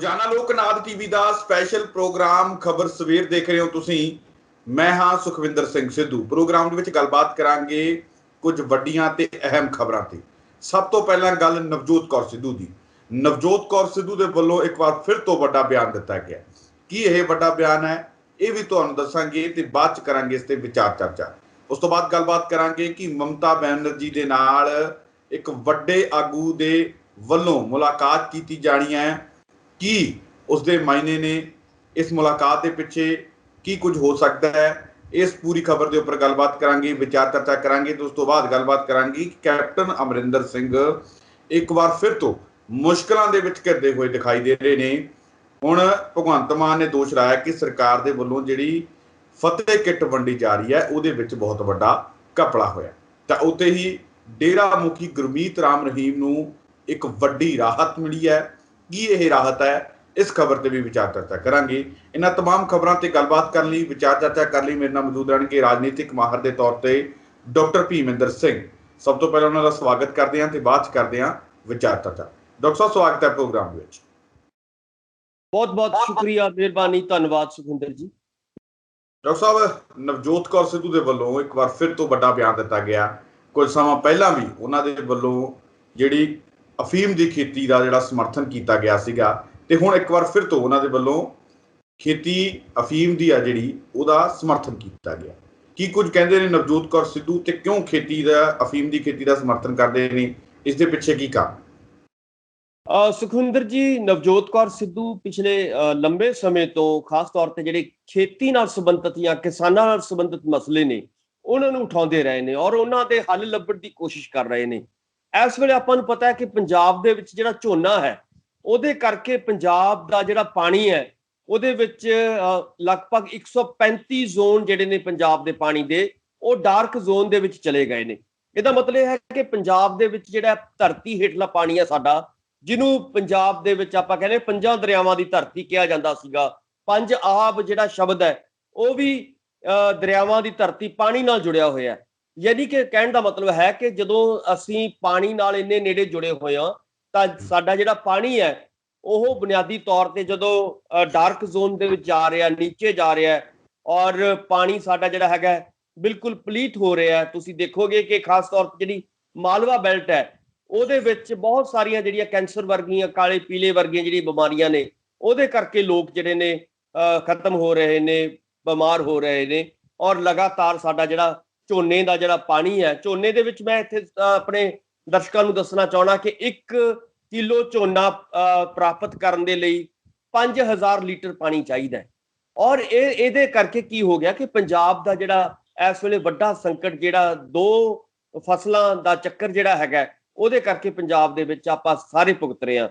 ਰੋਜ਼ਾਨਾ ਲੋਕਨਾਥ ਟੀਵੀ ਦਾ special programme ਖਬਰ ਸਵੇਰ ਦੇਖ ਰਹੇ ਹੋ ਤੁਸੀਂ। ਮੈਂ ਹਾਂ ਸੁਖਵਿੰਦਰ ਸਿੰਘ ਸਿੱਧੂ। ਪ੍ਰੋਗਰਾਮ ਦੇ ਵਿੱਚ ਗੱਲਬਾਤ ਕਰਾਂਗੇ ਕੁਝ ਵੱਡੀਆਂ ਤੇ ਅਹਿਮ ਖਬਰਾਂ ਤੇ। ਸਭ ਤੋਂ ਪਹਿਲਾਂ ਗੱਲ ਨਵਜੋਤ ਕੌਰ ਸਿੱਧੂ ਦੀ। ਨਵਜੋਤ ਕੌਰ ਸਿੱਧੂ ਦੇ ਵੱਲੋਂ ਇੱਕ ਵਾਰ ਫਿਰ ਤੋਂ ਵੱਡਾ ਬਿਆਨ ਦਿੱਤਾ ਗਿਆ। ਕੀ ਇਹ ਵੱਡਾ ਬਿਆਨ ਹੈ ਇਹ ਵੀ ਤੁਹਾਨੂੰ ਦੱਸਾਂਗੇ ਤੇ ਬਾਅਦ ਚ ਕਰਾਂਗੇ ਇਸ ਤੇ ਵਿਚਾਰ ਚਰਚਾ। ਉਸ ਤੋਂ ਬਾਅਦ ਗੱਲਬਾਤ ਕਰਾਂਗੇ ਕਿ ਮਮਤਾ ਬੈਨਰਜੀ ਦੇ ਨਾਲ ਇੱਕ ਵੱਡੇ ਆਗੂ ਦੇ ਵੱਲੋਂ ਮੁਲਾਕਾਤ ਕੀਤੀ ਜਾਣੀ ਹੈ। ਕੀ ਉਸਦੇ ਮਾਇਨੇ ਨੇ, ਇਸ ਮੁਲਾਕਾਤ ਦੇ ਪਿੱਛੇ ਕੀ ਕੁਝ ਹੋ ਸਕਦਾ ਹੈ, ਇਸ ਪੂਰੀ ਖਬਰ ਦੇ ਉੱਪਰ ਗੱਲਬਾਤ ਕਰਾਂਗੇ, ਵਿਚਾਰ ਚਰਚਾ ਕਰਾਂਗੇ। ਤੇ ਉਸ ਤੋਂ ਬਾਅਦ ਗੱਲਬਾਤ ਕਰਾਂਗੇ ਕੈਪਟਨ ਅਮਰਿੰਦਰ ਸਿੰਘ ਇੱਕ ਵਾਰ ਫਿਰ ਤੋਂ ਮੁਸ਼ਕਲਾਂ ਦੇ ਵਿੱਚ ਘਿਰਦੇ ਹੋਏ ਦਿਖਾਈ ਦੇ ਰਹੇ ਨੇ। ਹੁਣ ਭਗਵੰਤ ਮਾਨ ਨੇ ਦੋਸ਼ ਲਾਇਆ ਕਿ ਸਰਕਾਰ ਦੇ ਵੱਲੋਂ ਜਿਹੜੀ ਫਤਿਹ ਕਿੱਟ ਵੰਡੀ ਜਾ ਰਹੀ ਹੈ ਉਹਦੇ ਵਿੱਚ ਬਹੁਤ ਵੱਡਾ ਘਪਲਾ ਹੋਇਆ। ਤਾਂ ਉੱਥੇ ਹੀ ਡੇਰਾ ਮੁਖੀ ਗੁਰਮੀਤ ਰਾਮ ਰਹੀਮ ਨੂੰ ਇੱਕ ਵੱਡੀ ਰਾਹਤ ਮਿਲੀ ਹੈ। ਕੀ ਇਹ ਰਾਹਤ ਹੈ, ਇਸ ਖਬਰ ਤੇ ਵੀ ਵਿਚਾਰ ਚਰਚਾ ਕਰਾਂਗੇ। ਇਹਨਾਂ तमाम ਖਬਰਾਂ ਤੇ ਗੱਲਬਾਤ ਕਰਨ ਲਈ, ਵਿਚਾਰ ਚਰਚਾ ਕਰਨ ਲਈ ਮੇਰੇ ਨਾਲ ਮੌਜੂਦ ਰਹਿਣਗੇ ਰਾਜਨੀਤਿਕ ਮਾਹਰ ਦੇ ਤੌਰ ਤੇ ਡਾਕਟਰ ਭੀਮਿੰਦਰ ਸਿੰਘ। ਸਭ ਤੋਂ ਪਹਿਲਾਂ ਉਹਨਾਂ ਦਾ ਸਵਾਗਤ ਕਰਦੇ ਹਾਂ ਤੇ ਬਾਅਦ ਚ ਕਰਦੇ ਹਾਂ ਵਿਚਾਰ ਚਰਚਾ। ਡਾਕਟਰ ਸਾਹਿਬ ਸਵਾਗਤ ਹੈ ਪ੍ਰੋਗਰਾਮ ਵਿੱਚ। ਬਹੁਤ ਬਹੁਤ ਸ਼ੁਕਰੀਆ, ਮਿਹਰਬਾਨੀ, ਧੰਨਵਾਦ ਸੁਖਿੰਦਰ ਜੀ। ਡਾਕਟਰ ਸਾਹਿਬ, ਨਵਜੋਤ ਕੌਰ ਸਿੱਧੂ ਦੇ ਵੱਲੋਂ ਇੱਕ ਵਾਰ ਫਿਰ ਤੋਂ ਵੱਡਾ ਬਿਆਨ ਦਿੱਤਾ ਗਿਆ। ਕੁਝ ਸਮਾਂ ਪਹਿਲਾਂ ਵੀ ਉਹਨਾਂ ਦੇ ਵੱਲੋਂ ਜਿਹੜੀ ਅਫੀਮ ਦੀ ਖੇਤੀ ਦਾ ਜਿਹੜਾ ਸਮਰਥਨ ਕੀਤਾ ਗਿਆ ਸੀਗਾ, ਤੇ ਹੁਣ ਇੱਕ ਵਾਰ ਫਿਰ ਤੋਂ ਉਹਨਾਂ ਦੇ ਵੱਲੋਂ ਖੇਤੀ ਅਫੀਮ ਦੀ ਆ ਜਿਹੜੀ ਉਹਦਾ ਸਮਰਥਨ ਕੀਤਾ ਗਿਆ। ਕੀ ਕੁਝ ਕਹਿੰਦੇ ਨੇ ਨਵਜੋਤ ਕੌਰ ਸਿੱਧੂ ਤੇ ਕਿਉਂ ਖੇਤੀ ਦਾ, ਅਫੀਮ ਦੀ ਖੇਤੀ ਦਾ ਸਮਰਥਨ ਕਰਦੇ ਨੇ, ਇਸ ਦੇ ਪਿੱਛੇ ਕੀ ਕਾਰਨ? ਸੁਖਵਿੰਦਰ ਜੀ, ਨਵਜੋਤ ਕੌਰ ਸਿੱਧੂ ਪਿਛਲੇ ਲੰਬੇ ਸਮੇਂ ਤੋਂ ਖਾਸ ਤੌਰ ਤੇ ਜਿਹੜੇ ਖੇਤੀ ਨਾਲ ਸੰਬੰਧਿਤ ਜਾਂ ਕਿਸਾਨਾਂ ਨਾਲ ਸੰਬੰਧਿਤ ਮਸਲੇ ਨੇ ਉਹਨਾਂ ਨੂੰ ਉਠਾਉਂਦੇ ਰਹੇ ਨੇ ਔਰ ਉਹਨਾਂ ਦੇ ਹੱਲ ਲੱਭਣ ਦੀ ਕੋਸ਼ਿਸ਼ ਕਰ ਰਹੇ ਨੇ। ਇਸ ਵੇਲੇ ਆਪਾਂ ਨੂੰ ਪਤਾ ਹੈ ਕਿ ਪੰਜਾਬ ਦੇ ਵਿੱਚ ਜਿਹੜਾ ਝੋਨਾ ਹੈ ਉਹਦੇ ਕਰਕੇ ਪੰਜਾਬ ਦਾ ਜਿਹੜਾ ਪਾਣੀ ਹੈ ਉਹਦੇ ਵਿੱਚ ਲਗਭਗ 135 ਜ਼ੋਨ ਜਿਹੜੇ ਨੇ ਪੰਜਾਬ ਦੇ ਪਾਣੀ ਦੇ, ਉਹ ਡਾਰਕ ਜ਼ੋਨ ਦੇ ਵਿੱਚ ਚਲੇ ਗਏ ਨੇ। ਇਹਦਾ ਮਤਲਬ ਹੈ ਕਿ ਪੰਜਾਬ ਦੇ ਵਿੱਚ ਜਿਹੜਾ ਧਰਤੀ ਹੇਠਲਾ ਪਾਣੀ ਹੈ ਸਾਡਾ, ਜਿਹਨੂੰ ਪੰਜਾਬ ਦੇ ਵਿੱਚ ਆਪਾਂ ਕਹਿੰਦੇ 5 ਦਰਿਆਵਾਂ ਦੀ ਧਰਤੀ ਕਿਹਾ ਜਾਂਦਾ ਸੀਗਾ। 5 ਆਬ ਜਿਹੜਾ ਸ਼ਬਦ ਹੈ ਉਹ ਵੀ ਦਰਿਆਵਾਂ ਦੀ ਧਰਤੀ ਪਾਣੀ ਨਾਲ ਜੁੜਿਆ ਹੋਇਆ। ਯਾਨੀ ਕਿ ਕਹਿਣ ਦਾ ਮਤਲਬ ਹੈ ਕਿ ਜਦੋਂ ਅਸੀਂ ਪਾਣੀ ਨਾਲ ਇੰਨੇ ਨੇੜੇ ਜੁੜੇ ਹੋਏ ਹਾਂ ਤਾਂ ਸਾਡਾ ਜਿਹੜਾ ਪਾਣੀ ਹੈ ਉਹ ਬੁਨਿਆਦੀ ਤੌਰ ਤੇ ਜਦੋਂ ਡਾਰਕ ਜ਼ੋਨ ਦੇ ਵਿੱਚ ਜਾ ਰਿਹਾ, ਨੀਚੇ ਜਾ ਰਿਹਾ ਔਰ ਪਾਣੀ ਸਾਡਾ ਜਿਹੜਾ ਹੈਗਾ ਬਿਲਕੁਲ ਪਲੀਟ ਹੋ ਰਿਹਾ। ਤੁਸੀਂ ਦੇਖੋਗੇ ਕਿ ਖਾਸ ਤੌਰ ਤੇ ਜਿਹੜੀ ਮਾਲਵਾ ਬੈਲਟ ਹੈ ਉਹਦੇ ਵਿੱਚ ਬਹੁਤ ਸਾਰੀਆਂ ਜਿਹੜੀਆਂ ਕੈਂਸਰ ਵਰਗੀਆਂ, ਕਾਲੇ ਪੀਲੇ ਵਰਗੀਆਂ ਜਿਹੜੀਆਂ ਬਿਮਾਰੀਆਂ ਨੇ ਉਹਦੇ ਕਰਕੇ ਲੋਕ ਜਿਹੜੇ ਨੇ ਖਤਮ ਹੋ ਰਹੇ ਨੇ, ਬਿਮਾਰ ਹੋ ਰਹੇ ਨੇ। ਔਰ ਲਗਾਤਾਰ ਸਾਡਾ ਜਿਹੜਾ ਝੋਨੇ ਦਾ ਜਿਹੜਾ ਪਾਣੀ ਹੈ, ਝੋਨੇ ਦੇ ਵਿੱਚ ਮੈਂ ਇੱਥੇ ਆਪਣੇ ਦਰਸ਼ਕਾਂ ਨੂੰ ਦੱਸਣਾ ਚਾਹੁੰਦਾ ਕਿ 1 ਕਿਲੋ ਝੋਨਾ ਪ੍ਰਾਪਤ ਕਰਨ ਦੇ ਲਈ 5000 ਲੀਟਰ ਪਾਣੀ ਚਾਹੀਦਾ ਹੈ। ਔਰ ਇਹਦੇ ਕਰਕੇ ਕੀ ਹੋ ਗਿਆ ਕਿ ਪੰਜਾਬ ਦਾ ਜਿਹੜਾ ਇਸ ਵੇਲੇ ਵੱਡਾ ਸੰਕਟ, ਜਿਹੜਾ 2 ਫਸਲਾਂ ਦਾ ਚੱਕਰ ਜਿਹੜਾ ਹੈਗਾ ਉਹਦੇ ਕਰਕੇ ਪੰਜਾਬ ਦੇ ਵਿੱਚ ਆਪਾਂ ਸਾਰੇ ਭੁਗਤ ਰਹੇ ਹਾਂ।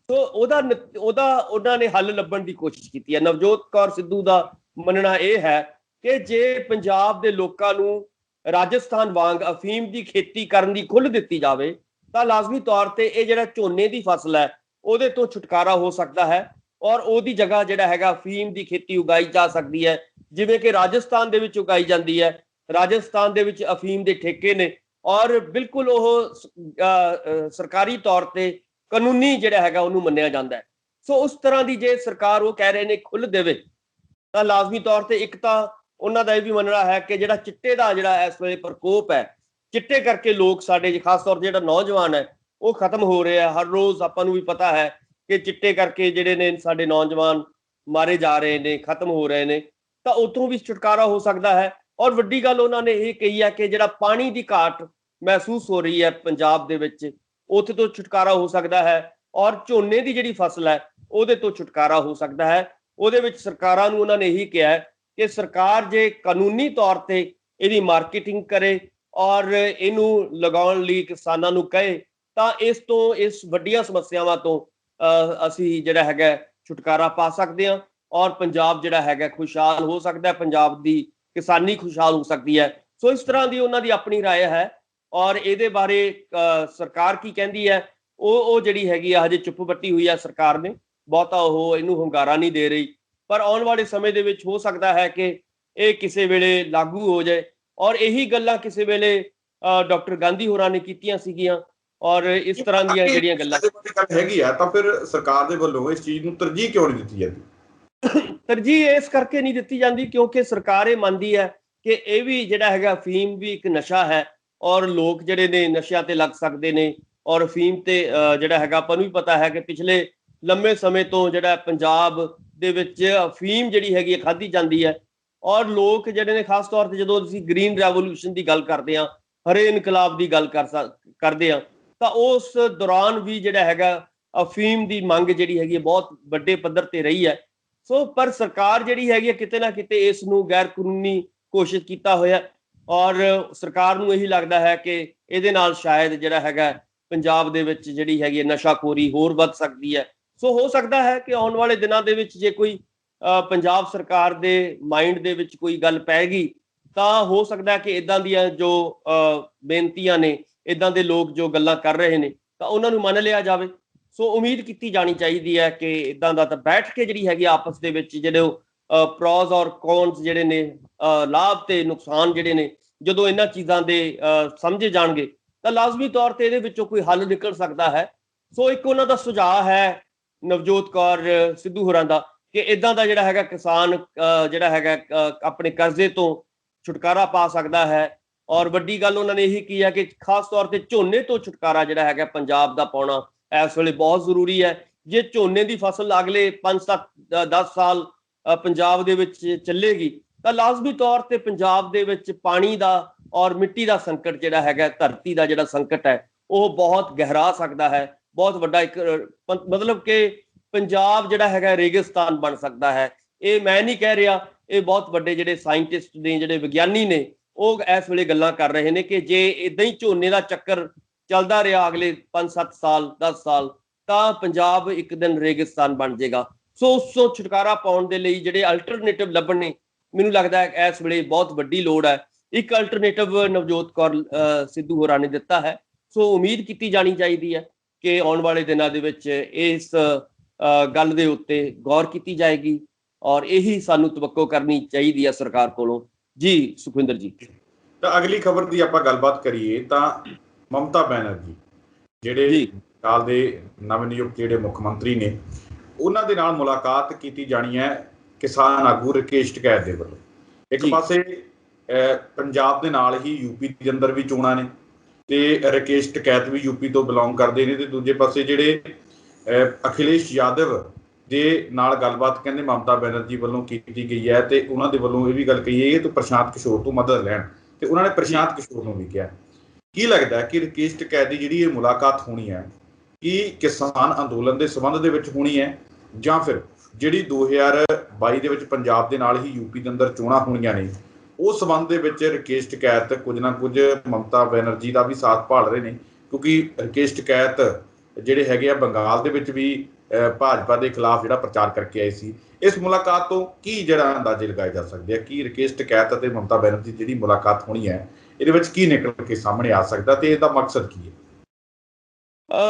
ਸੋ ਉਹਨਾਂ ਨੇ ਹੱਲ ਲੱਭਣ ਦੀ ਕੋਸ਼ਿਸ਼ ਕੀਤੀ ਹੈ। ਨਵਜੋਤ ਕੌਰ ਸਿੱਧੂ ਦਾ ਮੰਨਣਾ ਇਹ ਹੈ ਕਿ ਜੇ ਪੰਜਾਬ ਦੇ ਲੋਕਾਂ ਨੂੰ ਰਾਜਸਥਾਨ ਵਾਂਗ ਅਫੀਮ ਦੀ ਖੇਤੀ ਕਰਨ ਦੀ ਖੁੱਲ੍ਹ ਦਿੱਤੀ ਜਾਵੇ ਤਾਂ ਲਾਜ਼ਮੀ ਤੌਰ ਤੇ ਇਹ ਜਿਹੜਾ ਝੋਨੇ ਦੀ ਫਸਲ ਹੈ ਉਹਦੇ ਤੋਂ ਛੁਟਕਾਰਾ ਹੋ ਸਕਦਾ ਹੈ ਔਰ ਉਹਦੀ ਜਗ੍ਹਾ ਜਿਹੜਾ ਹੈਗਾ ਅਫੀਮ ਦੀ ਖੇਤੀ ਉਗਾਈ ਜਾ ਸਕਦੀ ਹੈ, ਜਿਵੇਂ ਕਿ ਰਾਜਸਥਾਨ ਦੇ ਵਿੱਚ ਉਗਾਈ ਜਾਂਦੀ ਹੈ। ਰਾਜਸਥਾਨ ਦੇ ਵਿੱਚ ਅਫੀਮ ਦੇ ਠੇਕੇ ਨੇ ਔਰ ਬਿਲਕੁਲ ਉਹ ਸਰਕਾਰੀ ਤੌਰ ਤੇ ਕਾਨੂੰਨੀ ਜਿਹੜਾ ਹੈਗਾ ਉਹਨੂੰ ਮੰਨਿਆ ਜਾਂਦਾ ਹੈ। ਸੋ ਉਸ ਤਰ੍ਹਾਂ ਦੀ ਜੇ ਸਰਕਾਰ ਉਹ ਕਹਿ ਰਹੇ ਨੇ ਖੁੱਲ੍ਹ ਦੇਵੇ ਤਾਂ ਲਾਜ਼ਮੀ ਤੌਰ ਤੇ ਇੱਕ ਤਾਂ ਉਹਨਾਂ ਦਾ ਇਹ ਵੀ ਮੰਨਣਾ ਹੈ ਕਿ ਜਿਹੜਾ ਚਿੱਟੇ ਦਾ ਜਿਹੜਾ ਇਸ ਵੇਲੇ ਪ੍ਰਕੋਪ ਹੈ, ਚਿੱਟੇ ਕਰਕੇ ਲੋਕ ਸਾਡੇ ਖਾਸ ਤੌਰ ਤੇ ਜਿਹੜਾ ਨੌਜਵਾਨ ਹੈ ਉਹ ਖਤਮ ਹੋ ਰਿਹਾ। ਹਰ ਰੋਜ਼ ਆਪਾਂ ਨੂੰ ਵੀ ਪਤਾ ਹੈ ਕਿ ਚਿੱਟੇ ਕਰਕੇ ਜਿਹੜੇ ਨੇ ਸਾਡੇ ਨੌਜਵਾਨ ਮਾਰੇ ਜਾ ਰਹੇ ਨੇ, ਖਤਮ ਹੋ ਰਹੇ ਨੇ। ਤਾਂ ਉੱਥੋਂ ਵੀ ਛੁਟਕਾਰਾ ਹੋ ਸਕਦਾ ਹੈ। ਔਰ ਵੱਡੀ ਗੱਲ ਉਹਨਾਂ ਨੇ ਇਹ ਕਹੀ ਹੈ ਕਿ ਜਿਹੜਾ ਪਾਣੀ ਦੀ ਘਾਟ ਮਹਿਸੂਸ ਹੋ ਰਹੀ ਹੈ ਪੰਜਾਬ ਦੇ ਵਿੱਚ, ਉੱਥੇ ਤੋਂ ਛੁਟਕਾਰਾ ਹੋ ਸਕਦਾ ਹੈ ਔਰ ਝੋਨੇ ਦੀ ਜਿਹੜੀ ਫਸਲ ਹੈ ਉਹਦੇ ਤੋਂ ਛੁਟਕਾਰਾ ਹੋ ਸਕਦਾ ਹੈ। ਉਹਦੇ ਵਿੱਚ ਸਰਕਾਰਾਂ ਨੂੰ ਉਹਨਾਂ ਨੇ ਇਹੀ ਕਿਹਾ ਹੈ ਕਿ ਸਰਕਾਰ ਜੇ ਕਾਨੂੰਨੀ ਤੌਰ ਤੇ ਇਹਦੀ ਮਾਰਕੀਟਿੰਗ ਕਰੇ ਔਰ ਇਹਨੂੰ ਲਗਾਉਣ ਲਈ ਕਿਸਾਨਾਂ ਨੂੰ ਕਹੇ ਤਾਂ ਇਸ ਵੱਡੀਆਂ ਸਮੱਸਿਆਵਾਂ ਤੋਂ ਅਸੀਂ ਜਿਹੜਾ ਹੈਗਾ ਛੁਟਕਾਰਾ ਪਾ ਸਕਦੇ ਹਾਂ ਔਰ ਪੰਜਾਬ ਜਿਹੜਾ ਹੈਗਾ ਖੁਸ਼ਹਾਲ ਹੋ ਸਕਦਾ ਹੈ, ਪੰਜਾਬ ਦੀ ਕਿਸਾਨੀ ਖੁਸ਼ਹਾਲ ਹੋ ਸਕਦੀ ਹੈ। ਸੋ ਇਸ ਤਰ੍ਹਾਂ ਦੀ ਉਹਨਾਂ ਦੀ ਆਪਣੀ ਰਾਏ ਹੈ ਔਰ ਇਹਦੇ ਬਾਰੇ ਸਰਕਾਰ ਕੀ ਕਹਿੰਦੀ ਹੈ ਉਹ ਜਿਹੜੀ ਹੈਗੀ ਆ ਹਜੇ ਚੁੱਪ ਵੱਟੀ ਹੋਈ ਹੈ। ਸਰਕਾਰ ਨੇ ਬਹੁਤਾ ਉਹ ਇਹਨੂੰ ਹੁੰਗਾਰਾ ਨਹੀਂ ਦੇ ਰਹੀ, ਪਰ ਆਉਣ ਵਾਲੇ ਸਮੇਂ ਦੇ ਵਿੱਚ ਹੋ ਸਕਦਾ ਹੈ ਕਿ ਇਹ ਕਿਸੇ ਵੇਲੇ ਲਾਗੂ ਹੋ ਜਾਏ। ਔਰ ਇਹੀ ਗੱਲਾਂ ਕਿਸੇ ਵੇਲੇ ਡਾਕਟਰ ਗਾਂਧੀ ਹੋਰਾਂ ਨੇ ਕੀਤੀਆਂ ਸੀਗੀਆਂ ਔਰ ਇਸ ਤਰ੍ਹਾਂ ਦੀਆਂ ਜਿਹੜੀਆਂ ਗੱਲਾਂ ਹੈਗੀ ਆ, ਤਾਂ ਫਿਰ ਸਰਕਾਰ ਦੇ ਵੱਲੋਂ ਇਸ ਚੀਜ਼ ਨੂੰ ਤਰਜੀਹ ਕਿਉਂ ਨਹੀਂ ਦਿੱਤੀ ਜਾਂਦੀ? ਤਰਜੀਹ ਇਸ ਕਰਕੇ ਨਹੀਂ ਦਿੱਤੀ ਜਾਂਦੀ ਕਿਉਂਕਿ ਸਰਕਾਰ ਇਹ ਮੰਨਦੀ ਹੈ ਕਿ ਇਹ ਵੀ ਜਿਹੜਾ ਹੈਗਾ ਅਫੀਮ ਵੀ ਇੱਕ ਨਸ਼ਾ ਹੈ ਔਰ ਲੋਕ ਜਿਹੜੇ ਨੇ ਨਸ਼ਿਆਂ ਤੇ ਲੱਗ ਸਕਦੇ ਨੇ। ਔਰ ਅਫੀਮ ਤੇ ਜਿਹੜਾ ਹੈਗਾ ਆਪਾਂ ਨੂੰ ਵੀ ਪਤਾ ਹੈ ਕਿ ਪਿਛਲੇ ਲੰਮੇ ਸਮੇਂ ਤੋਂ ਜਿਹੜਾ ਪੰਜਾਬ ਦੇ ਵਿੱਚ ਅਫੀਮ ਜਿਹੜੀ ਹੈਗੀ ਖਾਧੀ ਜਾਂਦੀ ਹੈ। ਔਰ ਲੋਕ ਜਿਹੜੇ ਨੇ ਖਾਸ ਤੌਰ ਤੇ ਜਦੋਂ ਅਸੀਂ ਗ੍ਰੀਨ ਰੈਵੋਲੂਸ਼ਨ ਦੀ ਗੱਲ ਕਰਦੇ ਹਾਂ, ਹਰੇ ਇਨਕਲਾਬ ਦੀ ਗੱਲ ਕਰਦੇ ਹਾਂ, ਤਾਂ ਉਸ ਦੌਰਾਨ ਵੀ ਜਿਹੜਾ ਹੈਗਾ ਅਫੀਮ ਦੀ ਮੰਗ ਜਿਹੜੀ ਹੈਗੀ ਬਹੁਤ ਵੱਡੇ ਪੱਧਰ ਤੇ ਰਹੀ ਹੈ। ਸੋ ਪਰ ਸਰਕਾਰ ਜਿਹੜੀ ਹੈਗੀ ਕਿਤੇ ਨਾ ਕਿਤੇ ਇਸ ਨੂੰ ਗੈਰ ਕਾਨੂੰਨੀ ਘੋਸ਼ਿਤ ਕੀਤਾ ਹੋਇਆ ਔਰ ਸਰਕਾਰ ਨੂੰ ਇਹੀ ਲੱਗਦਾ ਹੈ ਕਿ ਇਹਦੇ ਨਾਲ ਸ਼ਾਇਦ ਜਿਹੜਾ ਹੈਗਾ ਪੰਜਾਬ ਦੇ ਵਿੱਚ ਜਿਹੜੀ ਹੈਗੀ ਨਸ਼ਾਖੋਰੀ ਹੋਰ ਵੱਧ ਸਕਦੀ ਹੈ। ਸੋ ਹੋ ਸਕਦਾ ਹੈ ਕਿ ਆਉਣ ਵਾਲੇ ਦਿਨਾਂ ਦੇ ਵਿੱਚ ਜੇ ਕੋਈ ਪੰਜਾਬ ਸਰਕਾਰ ਦੇ ਮਾਈਂਡ ਦੇ ਵਿੱਚ ਕੋਈ ਗੱਲ ਪੈ ਗਈ ਤਾਂ ਹੋ ਸਕਦਾ ਕਿ ਇਦਾਂ ਦੀਆਂ ਜੋ ਬੇਨਤੀਆਂ ਨੇ, ਇਦਾਂ ਦੇ ਲੋਕ ਜੋ ਗੱਲਾਂ ਕਰ ਰਹੇ ਨੇ ਤਾਂ ਉਹਨਾਂ ਨੂੰ ਮੰਨ ਲਿਆ ਜਾਵੇ। ਸੋ ਉਮੀਦ ਕੀਤੀ ਜਾਣੀ ਚਾਹੀਦੀ ਹੈ ਕਿ ਇਦਾਂ ਦਾ ਤਾਂ ਬੈਠ ਕੇ ਜਿਹੜੀ ਹੈਗੀ ਆਪਸ ਦੇ ਵਿੱਚ ਜਿਹੜੇ ਪ੍ਰੋਜ਼ ਔਰ ਕੌਨਸ ਜਿਹੜੇ ਨੇ, ਲਾਭ ਤੇ ਨੁਕਸਾਨ ਜਿਹੜੇ ਨੇ, ਜਦੋਂ ਇਹਨਾਂ ਚੀਜ਼ਾਂ ਦੇ ਸਮਝੇ ਜਾਣਗੇ ਤਾਂ ਲਾਜ਼ਮੀ ਤੌਰ ਤੇ ਇਹਦੇ ਵਿੱਚੋਂ ਕੋਈ ਹੱਲ ਨਿਕਲ ਸਕਦਾ ਹੈ। ਸੋ ਇੱਕ ਉਹਨਾਂ ਦਾ ਸੁਝਾਅ ਹੈ ਨਵਜੋਤ ਕੌਰ ਸਿੱਧੂ ਹੋਰਾਂ ਦਾ ਕਿ ਇਦਾਂ ਦਾ ਜਿਹੜਾ ਹੈਗਾ ਕਿਸਾਨ ਜਿਹੜਾ ਹੈਗਾ ਆਪਣੇ ਕਰਜ਼ੇ ਤੋਂ ਛੁਟਕਾਰਾ ਪਾ ਸਕਦਾ ਹੈ। ਔਰ ਵੱਡੀ ਗੱਲ ਉਹਨਾਂ ਨੇ ਇਹੀ ਕੀ ਹੈ ਕਿ ਖਾਸ ਤੌਰ ਤੇ ਝੋਨੇ ਤੋਂ ਛੁਟਕਾਰਾ ਜਿਹੜਾ ਹੈਗਾ ਪੰਜਾਬ ਦਾ ਪਾਉਣਾ ਇਸ ਵੇਲੇ ਬਹੁਤ ਜ਼ਰੂਰੀ ਹੈ। ਜੇ ਝੋਨੇ ਦੀ ਫਸਲ ਅਗਲੇ 5-7-10 ਸਾਲ ਪੰਜਾਬ ਦੇ ਵਿੱਚ ਚੱਲੇਗੀ ਤਾਂ ਲਾਜ਼ਮੀ ਤੌਰ ਤੇ ਪੰਜਾਬ ਦੇ ਵਿੱਚ ਪਾਣੀ ਦਾ ਔਰ ਮਿੱਟੀ ਦਾ ਸੰਕਟ ਜਿਹੜਾ ਹੈਗਾ, ਧਰਤੀ ਦਾ ਜਿਹੜਾ ਸੰਕਟ ਹੈ ਉਹ ਬਹੁਤ ਗਹਿਰਾ ਸਕਦਾ ਹੈ। ਬਹੁਤ ਵੱਡਾ ਇੱਕ ਮਤਲਬ ਕਿ ਪੰਜਾਬ ਜਿਹੜਾ ਹੈਗਾ ਰੇਗਿਸਤਾਨ ਬਣ ਸਕਦਾ ਹੈ। ਇਹ ਮੈਂ ਨਹੀਂ ਕਹਿ ਰਿਹਾ, ਇਹ ਬਹੁਤ ਵੱਡੇ ਜਿਹੜੇ ਸਾਇੰਟਿਸਟ ਨੇ, ਜਿਹੜੇ ਵਿਗਿਆਨੀ ਨੇ, ਉਹ ਇਸ ਵੇਲੇ ਗੱਲਾਂ ਕਰ ਰਹੇ ਨੇ ਕਿ ਜੇ ਇਦਾਂ ਹੀ ਝੋਨੇ ਦਾ ਚੱਕਰ ਚੱਲਦਾ ਰਿਹਾ ਅਗਲੇ 5-7 ਸਾਲ 10 ਸਾਲ ਤਾਂ ਪੰਜਾਬ ਇੱਕ ਦਿਨ ਰੇਗਿਸਤਾਨ ਬਣ ਜਾਏਗਾ। ਸੋ ਉਸ ਤੋਂ ਛੁਟਕਾਰਾ ਪਾਉਣ ਦੇ ਲਈ ਜਿਹੜੇ ਅਲਟਰਨੇਟਿਵ ਲੱਭਣੇ ਮੈਨੂੰ ਲੱਗਦਾ ਹੈ ਇਸ ਵੇਲੇ ਬਹੁਤ ਵੱਡੀ ਲੋੜ ਹੈ। ਇੱਕ ਅਲਟਰਨੇਟਿਵ ਨਵਜੋਤ ਕੌਰ ਸਿੱਧੂ ਹੋਰਾਂ ਨੇ ਦਿੱਤਾ ਹੈ। ਸੋ ਉਮੀਦ ਕੀਤੀ ਜਾਣੀ ਚਾਹੀਦੀ ਹੈ ਕਿ ਆਉਣ ਵਾਲੇ ਦਿਨਾਂ ਦੇ ਵਿੱਚ ਇਸ ਗੱਲ ਦੇ ਉੱਤੇ ਗੌਰ ਕੀਤੀ ਜਾਏਗੀ ਔਰ ਇਹੀ ਸਾਨੂੰ ਤਵੱਕੋ ਕਰਨੀ ਚਾਹੀਦੀ ਹੈ ਸਰਕਾਰ ਕੋਲੋਂ। ਜੀ ਸੁਖਵਿੰਦਰ ਜੀ, ਤਾਂ ਅਗਲੀ ਖਬਰ ਦੀ ਆਪਾਂ ਗੱਲਬਾਤ ਕਰੀਏ ਤਾਂ ਮਮਤਾ ਬੈਨਰਜੀ ਜਿਹੜੇ ਸਾਲ ਦੇ ਨਵੇਂ ਨਿਯੁਕਤ ਜਿਹੜੇ ਮੁੱਖ ਮੰਤਰੀ ਨੇ, ਉਹਨਾਂ ਦੇ ਨਾਲ ਮੁਲਾਕਾਤ ਕੀਤੀ ਜਾਣੀ ਹੈ ਕਿਸਾਨ ਆਗੂ ਰਾਕੇਸ਼ ਟਕੈਤ ਦੇ ਵੱਲੋਂ। ਇੱਕ ਪਾਸੇ ਪੰਜਾਬ ਦੇ ਨਾਲ ਹੀ ਯੂਪੀ ਦੇ ਅੰਦਰ ਵੀ ਚੋਣਾਂ ਨੇ ਤੇ ਰਾਕੇਸ਼ ਟਕੈਤ ਵੀ ਯੂਪੀ ਤੋਂ ਬਿਲੋਂਗ ਕਰਦੇ ਨੇ, ਤੇ ਦੂਜੇ ਪਾਸੇ ਜਿਹੜੇ ਅਖਿਲੇਸ਼ ਯਾਦਵ ਦੇ ਨਾਲ ਗੱਲਬਾਤ ਕਹਿੰਦੇ ਮਮਤਾ ਬੈਨਰਜੀ ਵੱਲੋਂ ਕੀਤੀ ਗਈ ਹੈ ਤੇ ਉਹਨਾਂ ਦੇ ਵੱਲੋਂ ਇਹ ਵੀ ਗੱਲ ਕਹੀ ਹੈ ਕਿ ਪ੍ਰਸ਼ਾਂਤ ਕਿਸ਼ੋਰ ਤੋਂ ਮਦਦ ਲੈਣ, ਤੇ ਉਹਨਾਂ ਨੇ ਪ੍ਰਸ਼ਾਂਤ ਕਿਸ਼ੋਰ ਨੂੰ ਵੀ ਕਿਹਾ। ਕੀ ਲੱਗਦਾ ਹੈ ਕਿ ਰਾਕੇਸ਼ ਟਕੈਤ ਦੀ ਜਿਹੜੀ ਇਹ ਮੁਲਾਕਾਤ ਹੋਣੀ ਹੈ ਕਿ ਕਿਸਾਨ ਅੰਦੋਲਨ ਦੇ ਸੰਬੰਧ ਦੇ ਵਿੱਚ ਹੋਣੀ ਹੈ ਜਾਂ ਫਿਰ ਜਿਹੜੀ 2022 ਦੇ ਵਿੱਚ ਪੰਜਾਬ ਦੇ ਨਾਲ ਹੀ ਯੂਪੀ ਦੇ ਅੰਦਰ ਚੋਣਾਂ ਹੋਣੀਆਂ ਨੇ ਉਸ ਸੰਬੰਧ ਦੇ ਵਿੱਚ ਰਾਕੇਸ਼ ਟਕੈਤ ਕੁਝ ਨਾ ਕੁਝ ਮਮਤਾ ਬੈਨਰਜੀ ਦਾ ਵੀ ਸਾਥ ਭਾਲ ਰਹੇ ਨੇ? ਕਿਉਂਕਿ ਰਾਕੇਸ਼ ਟਕੈਤ ਜਿਹੜੇ ਹੈਗੇ ਆ ਬੰਗਾਲ ਦੇ ਵਿੱਚ ਵੀ ਭਾਜਪਾ ਦੇ ਖਿਲਾਫ ਜਿਹੜਾ ਪ੍ਰਚਾਰ ਕਰਕੇ ਆਏ ਸੀ। ਇਸ ਮੁਲਾਕਾਤ ਤੋਂ ਕੀ ਜਿਹੜਾ ਅੰਦਾਜ਼ੇ ਲਗਾਏ ਜਾ ਸਕਦੇ ਆ ਕਿ ਰਾਕੇਸ਼ ਟਕੈਤ ਅਤੇ ਮਮਤਾ ਬੈਨਰਜੀ ਜਿਹੜੀ ਮੁਲਾਕਾਤ ਹੋਣੀ ਹੈ ਇਹਦੇ ਵਿੱਚ ਕੀ ਨਿਕਲ ਕੇ ਸਾਹਮਣੇ ਆ ਸਕਦਾ ਤੇ ਇਹਦਾ ਮਕਸਦ ਕੀ ਹੈ?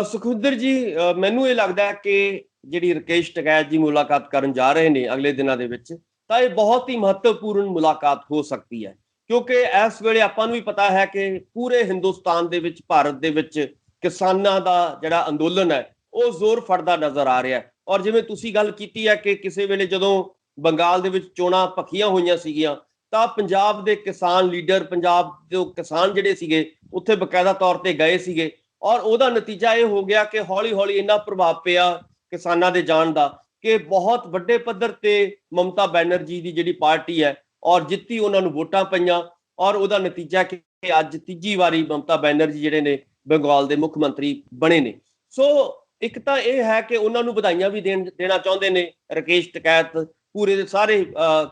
ਸੁਖਵਿੰਦਰ ਜੀ, ਮੈਨੂੰ ਇਹ ਲੱਗਦਾ ਹੈ ਕਿ ਜਿਹੜੀ ਰਾਕੇਸ਼ ਟਕੈਤ ਜੀ ਮੁਲਾਕਾਤ ਕਰਨ ਜਾ ਰਹੇ ਨੇ ਅਗਲੇ ਦਿਨਾਂ ਦੇ ਵਿੱਚ ਤਾਂ ਇਹ ਬਹੁਤ ਹੀ ਮਹੱਤਵਪੂਰਨ ਮੁਲਾਕਾਤ ਹੋ ਸਕਦੀ ਹੈ ਕਿਉਂਕਿ ਇਸ ਵੇਲੇ ਆਪਾਂ ਨੂੰ ਵੀ ਪਤਾ ਹੈ ਕਿ ਪੂਰੇ ਹਿੰਦੁਸਤਾਨ ਦੇ ਵਿੱਚ, ਭਾਰਤ ਦੇ ਵਿੱਚ ਕਿਸਾਨਾਂ ਦਾ ਜਿਹੜਾ ਅੰਦੋਲਨ ਹੈ ਉਹ ਜ਼ੋਰ ਫੜਦਾ ਨਜ਼ਰ ਆ ਰਿਹਾ ਹੈ। ਔਰ ਜਿਵੇਂ ਤੁਸੀਂ ਗੱਲ ਕੀਤੀ ਹੈ ਕਿ ਕਿਸੇ ਵੇਲੇ ਜਦੋਂ ਬੰਗਾਲ ਦੇ ਵਿੱਚ ਚੋਣਾਂ ਭਖੀਆਂ ਹੋਈਆਂ ਸੀਗੀਆਂ ਤਾਂ ਪੰਜਾਬ ਦੇ ਕਿਸਾਨ ਲੀਡਰ, ਪੰਜਾਬ ਦੇ ਕਿਸਾਨ ਜਿਹੜੇ ਸੀਗੇ ਉੱਥੇ ਬਕਾਇਦਾ ਤੌਰ ਤੇ ਗਏ ਸੀਗੇ ਔਰ ਉਹਦਾ ਨਤੀਜਾ ਇਹ ਹੋ ਗਿਆ ਕਿ ਹੌਲੀ ਹੌਲੀ ਇੰਨਾ ਪ੍ਰਭਾਵ ਪਿਆ ਕਿਸਾਨਾਂ ਦੇ ਜਾਣ ਦਾ ਕਿ ਬਹੁਤ ਵੱਡੇ ਪੱਧਰ ਤੇ ਮਮਤਾ ਬੈਨਰਜੀ ਦੀ ਜਿਹੜੀ ਪਾਰਟੀ ਹੈ ਔਰ ਜਿੱਤੀ, ਉਹਨਾਂ ਨੂੰ ਵੋਟਾਂ ਪਈਆਂ ਔਰ ਉਹਦਾ ਨਤੀਜਾ ਕਿ ਅੱਜ ਤੀਜੀ ਵਾਰੀ ਮਮਤਾ ਬੈਨਰਜੀ ਜਿਹੜੇ ਨੇ ਬੰਗਾਲ ਦੇ ਮੁੱਖ ਮੰਤਰੀ ਬਣੇ ਨੇ। ਸੋ ਇੱਕ ਤਾਂ ਇਹ ਹੈ ਕਿ ਉਹਨਾਂ ਨੂੰ ਵਧਾਈਆਂ ਵੀ ਦੇਣਾ ਚਾਹੁੰਦੇ ਨੇ ਰਾਕੇਸ਼ ਟਕੈਤ ਪੂਰੇ ਦੇ ਸਾਰੇ